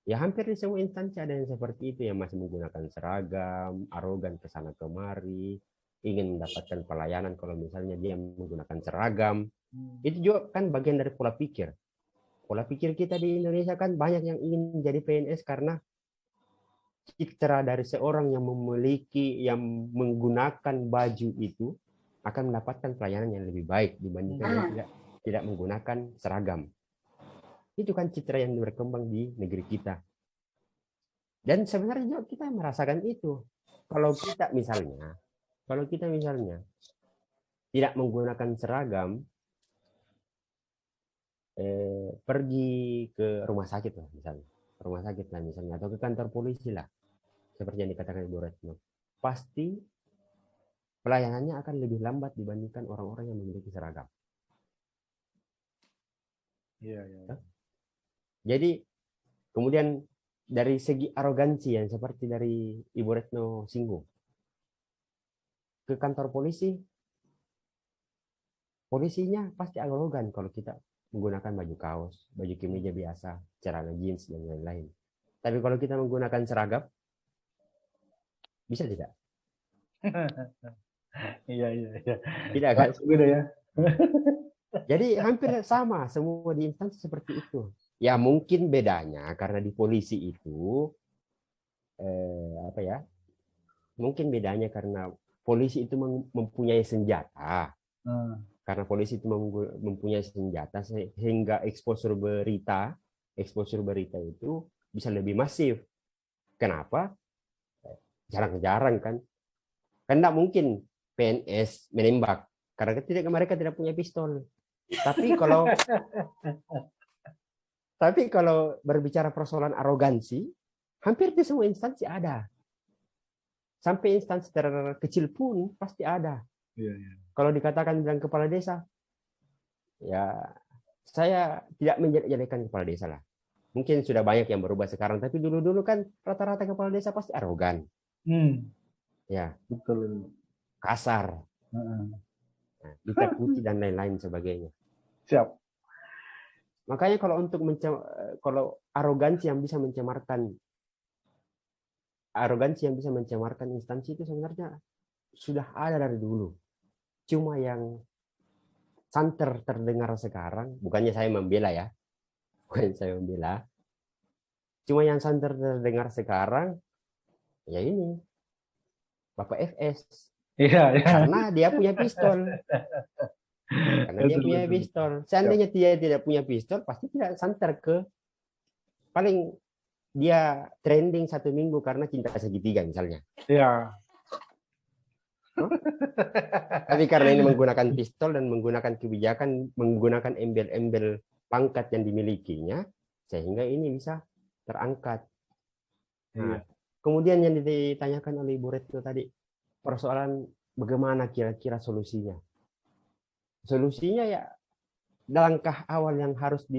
ya hampir di semua instansi ada yang seperti itu yang masih menggunakan seragam, arogan ke sana kemari, ingin mendapatkan pelayanan kalau misalnya dia menggunakan seragam. Itu juga kan bagian dari pola pikir. Pola pikir kita di Indonesia kan banyak yang ingin menjadi PNS karena citra dari seorang yang menggunakan baju itu akan mendapatkan pelayanan yang lebih baik dibandingkan yang tidak menggunakan seragam. Itu kan citra yang berkembang di negeri kita. Dan sebenarnya juga kita merasakan itu. Kalau kita misalnya tidak menggunakan seragam, pergi ke rumah sakit lah misalnya, atau ke kantor polisi lah. seperti yang dikatakan Ibu Retno, pasti pelayanannya akan lebih lambat dibandingkan orang-orang yang memiliki seragam. Iya. Jadi kemudian dari segi arogansi yang seperti dari Ibu Retno singgung, ke kantor polisi, polisinya pasti arogan kalau kita menggunakan baju kaos, baju kemeja biasa, celana jeans dan lain-lain. Tapi kalau kita menggunakan seragam, bisa tidak? Iya. Tidak kan? Beda ya. Jadi hampir sama semua di instansi seperti itu. Ya mungkin bedanya karena di polisi itu mungkin bedanya karena polisi itu mempunyai senjata. Karena polisi itu mempunyai senjata sehingga exposure berita itu bisa lebih masif. Kenapa? Jarang-jarang kan. Kan tidak mungkin PNS menembak karena mereka tidak punya pistol. Tapi kalau berbicara persoalan arogansi, hampir di semua instansi ada. Sampai instansi terkecil pun pasti ada. Iya. Kalau dikatakan bilang kepala desa, ya saya tidak menjelek-jelekan kepala desa lah. Mungkin sudah banyak yang berubah sekarang, tapi dulu-dulu kan rata-rata kepala desa pasti arogan. Ya, Betul. kasar, ditakuti dan lain-lain sebagainya. Siap. Makanya kalau arogansi yang bisa mencemarkan instansi itu sebenarnya sudah ada dari dulu. Cuma yang santer terdengar sekarang, bukannya saya membela ya, cuma yang santer terdengar sekarang, ya ini Bapak FS. Iya. Karena dia punya pistol. Seandainya dia tidak punya pistol, pasti tidak santer ke, paling dia trending 1 minggu karena cinta segitiga misalnya. Iya. Tapi karena ini menggunakan pistol dan menggunakan kebijakan, menggunakan embel-embel pangkat yang dimilikinya, sehingga ini bisa terangkat. Nah, kemudian yang ditanyakan oleh Ibu Retno tadi, persoalan bagaimana kira-kira solusinya. Solusinya ya langkah awal yang harus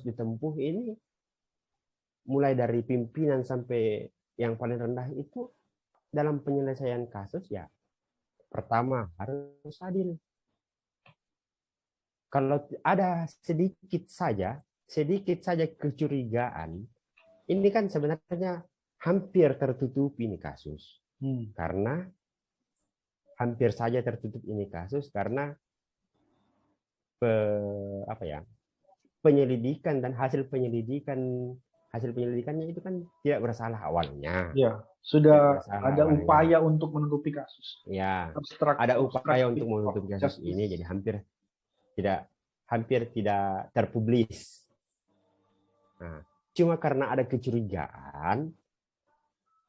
ditempuh ini, mulai dari pimpinan sampai yang paling rendah itu, dalam penyelesaian kasus ya pertama harus adil. Kalau ada sedikit saja kecurigaan, ini kan sebenarnya hampir tertutup ini kasus. Karena hampir saja tertutup ini kasus karena penyelidikan dan hasil penyelidikannya itu kan tidak bersalah awalnya. Ya, sudah ada upaya untuk menutupi kasus. Ya, ada upaya untuk menutupi kasus ini, jadi hampir tidak terpublis. Nah, cuma karena ada kecurigaan,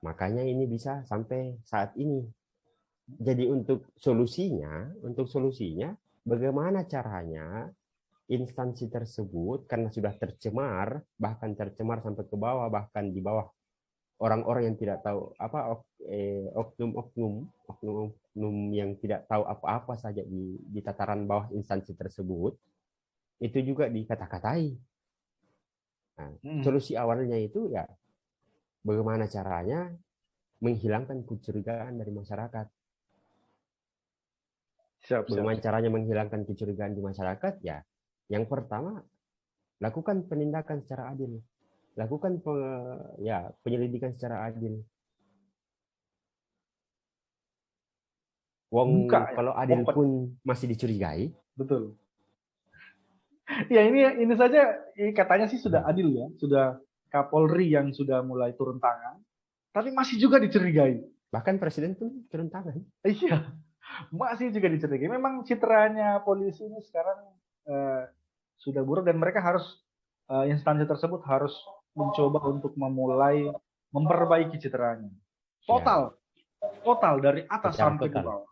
makanya ini bisa sampai saat ini. Jadi untuk solusinya, bagaimana caranya instansi tersebut karena sudah tercemar, bahkan tercemar sampai ke bawah, bahkan di bawah orang-orang yang tidak tahu oknum yang tidak tahu apa-apa saja di tataran bawah instansi tersebut, itu juga dikata-katai. Nah, solusi awalnya itu ya bagaimana caranya menghilangkan kecurigaan dari masyarakat. Bagaimana caranya menghilangkan kecurigaan di masyarakat? Ya, yang pertama, lakukan penindakan secara adil. Lakukan penyelidikan secara adil. Kalau adil pun masih dicurigai. Betul. Ya ini saja katanya sih sudah adil ya. Sudah Kapolri yang sudah mulai turun tangan. Tapi masih juga dicurigai. Bahkan Presiden pun turun tangan. Iya. Masih juga dicurigai. Memang citranya polisi ini sekarang sudah buruk dan mereka harus instansi tersebut harus mencoba untuk memperbaiki citranya. Total dari atas sampai ke bawah.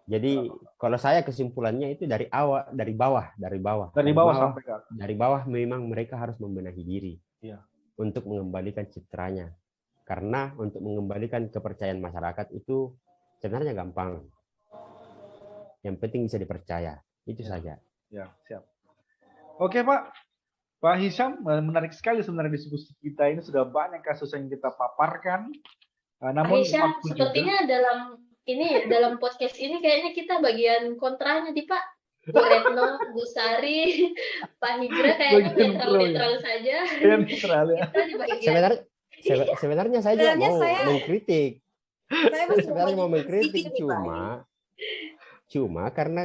Jadi kalau saya kesimpulannya itu dari bawah sampai ke atas. Dari bawah memang mereka harus membenahi diri ya, untuk mengembalikan citranya. Karena untuk mengembalikan kepercayaan masyarakat itu sebenarnya gampang. Yang penting bisa dipercaya. Itu saja. Ya, siap. Oke, Pak. Pak Hisham, menarik sekali sebenarnya diskusi kita ini, sudah banyak kasus yang kita paparkan. Namun Aisyah, waktu sepertinya dalam podcast ini kayaknya kita bagian kontranya nih Pak. Bu Retno, Bu Sari, Pak Hijra kayaknya Bagian pro, ya. netral saja. Ya, netral, ya. Kita di bagian Sebenarnya saya juga Sebenarnya mau saya- mengkritik. Saya masih Sebenarnya mau sedikit mengkritik, nih, Pak. cuma karena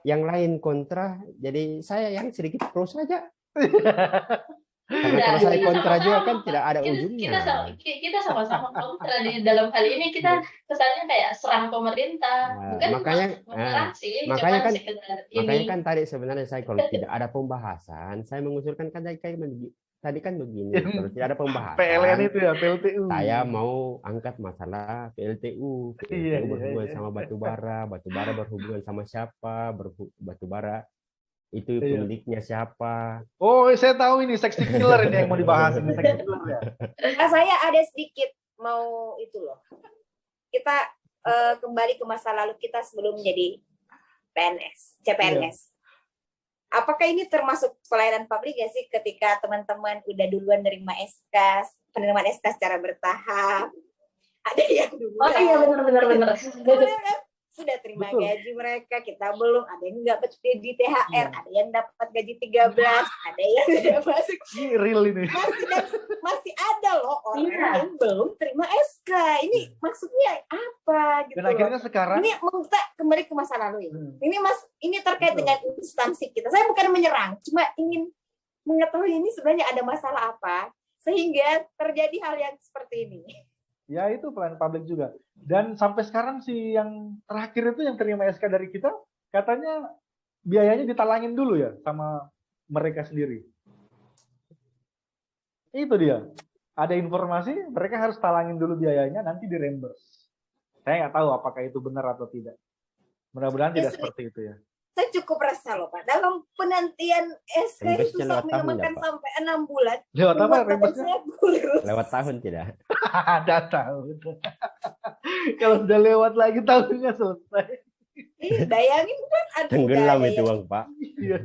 yang lain kontra, jadi saya yang sedikit pro saja. Karena kalau saya kontra juga kan tidak ada ujungnya. kita sama-sama kontra di dalam hal ini. Kita kesannya kayak serang pemerintah. Nah, Bukan makanya kan ini. tadi sebenarnya saya kalau tidak ada pembahasan, saya mengusulkan kan tadi kan begini. Kalau tidak ada pembahasan, PLN itu ya, PLTU. saya mau angkat masalah PLTU. Iya, Berhubungan iya. sama batubara berhubungan sama siapa, batubara itu Iya. pemiliknya siapa. Oh, saya tahu ini seksi killer ini yang mau dibahas ini, seksi killer ya. Nah, saya ada sedikit mau itu loh. Kita kembali ke masa lalu kita sebelum menjadi CPNS. Apakah ini termasuk pelayanan publik ya sih ketika teman-teman udah duluan nerima SK, penerimaan SK secara bertahap? Ada yang duluan. Oh iya benar. Sudah terima Betul. gaji mereka, kita belum. Ada yang dapat gaji THR, ada yang dapat gaji 13, ada yang tidak masuk. Ini real ini. Masih ada loh orang Iya. yang belum terima SK. Ini maksudnya apa gitu Dan loh. akhirnya sekarang Ini kita kembali ke masa lalu ini. Ini terkait Betul. dengan instansi kita. Saya bukan menyerang, cuma ingin mengetahui ini sebenarnya ada masalah apa sehingga terjadi hal yang seperti ini. ya itu pelayanan publik juga. Dan sampai sekarang sih yang terakhir itu yang terima SK dari kita, katanya biayanya ditalangin dulu ya sama mereka sendiri. Itu dia. Ada informasi mereka harus talangin dulu biayanya, nanti di-reimburse. Saya nggak tahu apakah itu benar atau tidak. Mudah-mudahan tidak seperti itu ya. Saya cukup resah loh Pak. Dalam penantian SK itu Reimburse-nya lewat tahun memakan ya, Pak? sampai 6 bulan. Lewat apa Membuat reimburse-nya? saya kurus. Lewat tahun tidak? Ada tahun. Kalau sudah lewat lagi tahunnya selesai. Bayangin kan ada Tenggelam biaya itu yang- uang, Pak. Iya.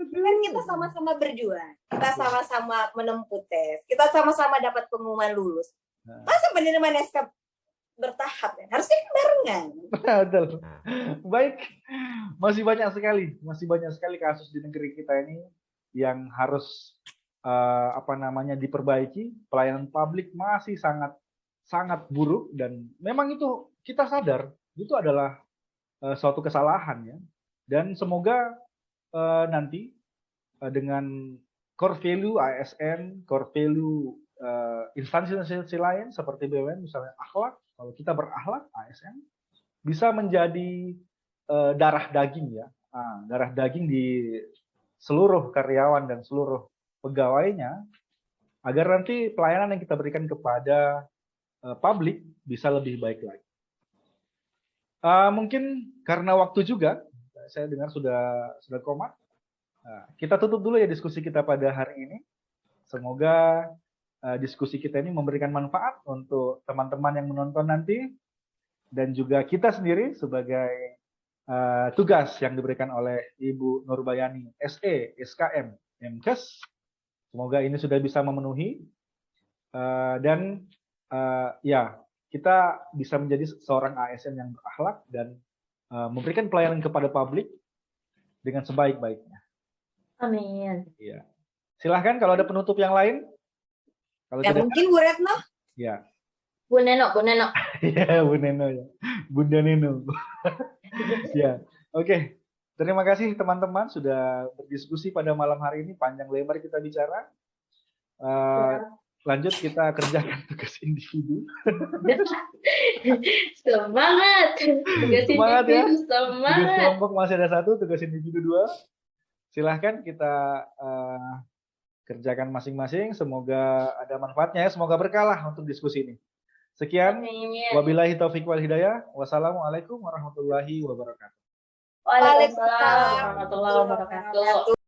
Kan kita sama-sama berjuang, kita sama-sama menempuh tes, kita sama-sama dapat pengumuman lulus. Masa penerimaan SK bertahap ya? Harusnya kan barengan. Betul. Baik, masih banyak sekali kasus di negeri kita ini yang harus diperbaiki. Pelayanan publik masih sangat buruk dan memang itu kita sadar itu adalah suatu kesalahan ya. Dan semoga nanti dengan core value ASN, core value instansi-instansi lain seperti BUMN misalnya akhlak, kalau kita berakhlak ASN bisa menjadi darah daging ya, darah daging di seluruh karyawan dan seluruh pegawainya agar nanti pelayanan yang kita berikan kepada publik bisa lebih baik lagi. Mungkin karena waktu juga, saya dengar sudah komat. Kita tutup dulu ya diskusi kita pada hari ini. Semoga diskusi kita ini memberikan manfaat untuk teman-teman yang menonton nanti dan juga kita sendiri sebagai tugas yang diberikan oleh Ibu Nurbayani SE SKM MKes. Semoga ini sudah bisa memenuhi dan ya kita bisa menjadi seorang ASN yang berakhlak dan memberikan pelayanan kepada publik dengan sebaik-baiknya. Amin. Iya. Silahkan kalau ada penutup yang lain. Kalau Ya tidak, mungkin Bu Retno. ya. Bu Neno. Ya, Bu Neno ya. Bunda Neno. Ya. Oke. Terima kasih teman-teman sudah berdiskusi pada malam hari ini, panjang lebar kita bicara. Lanjut kita kerjakan tugas individu. Semangat. Tugas Semangat ya. individu, Tugas semangat. kelompok masih ada 1, tugas individu 2. Silahkan kita kerjakan masing-masing. Semoga ada manfaatnya ya. Semoga berkah untuk diskusi ini. Sekian. Amin. Wabillahi taufiq wal hidayah. Wassalamualaikum warahmatullahi wabarakatuh. Waalaikumsalam warahmatullahi wabarakatuh.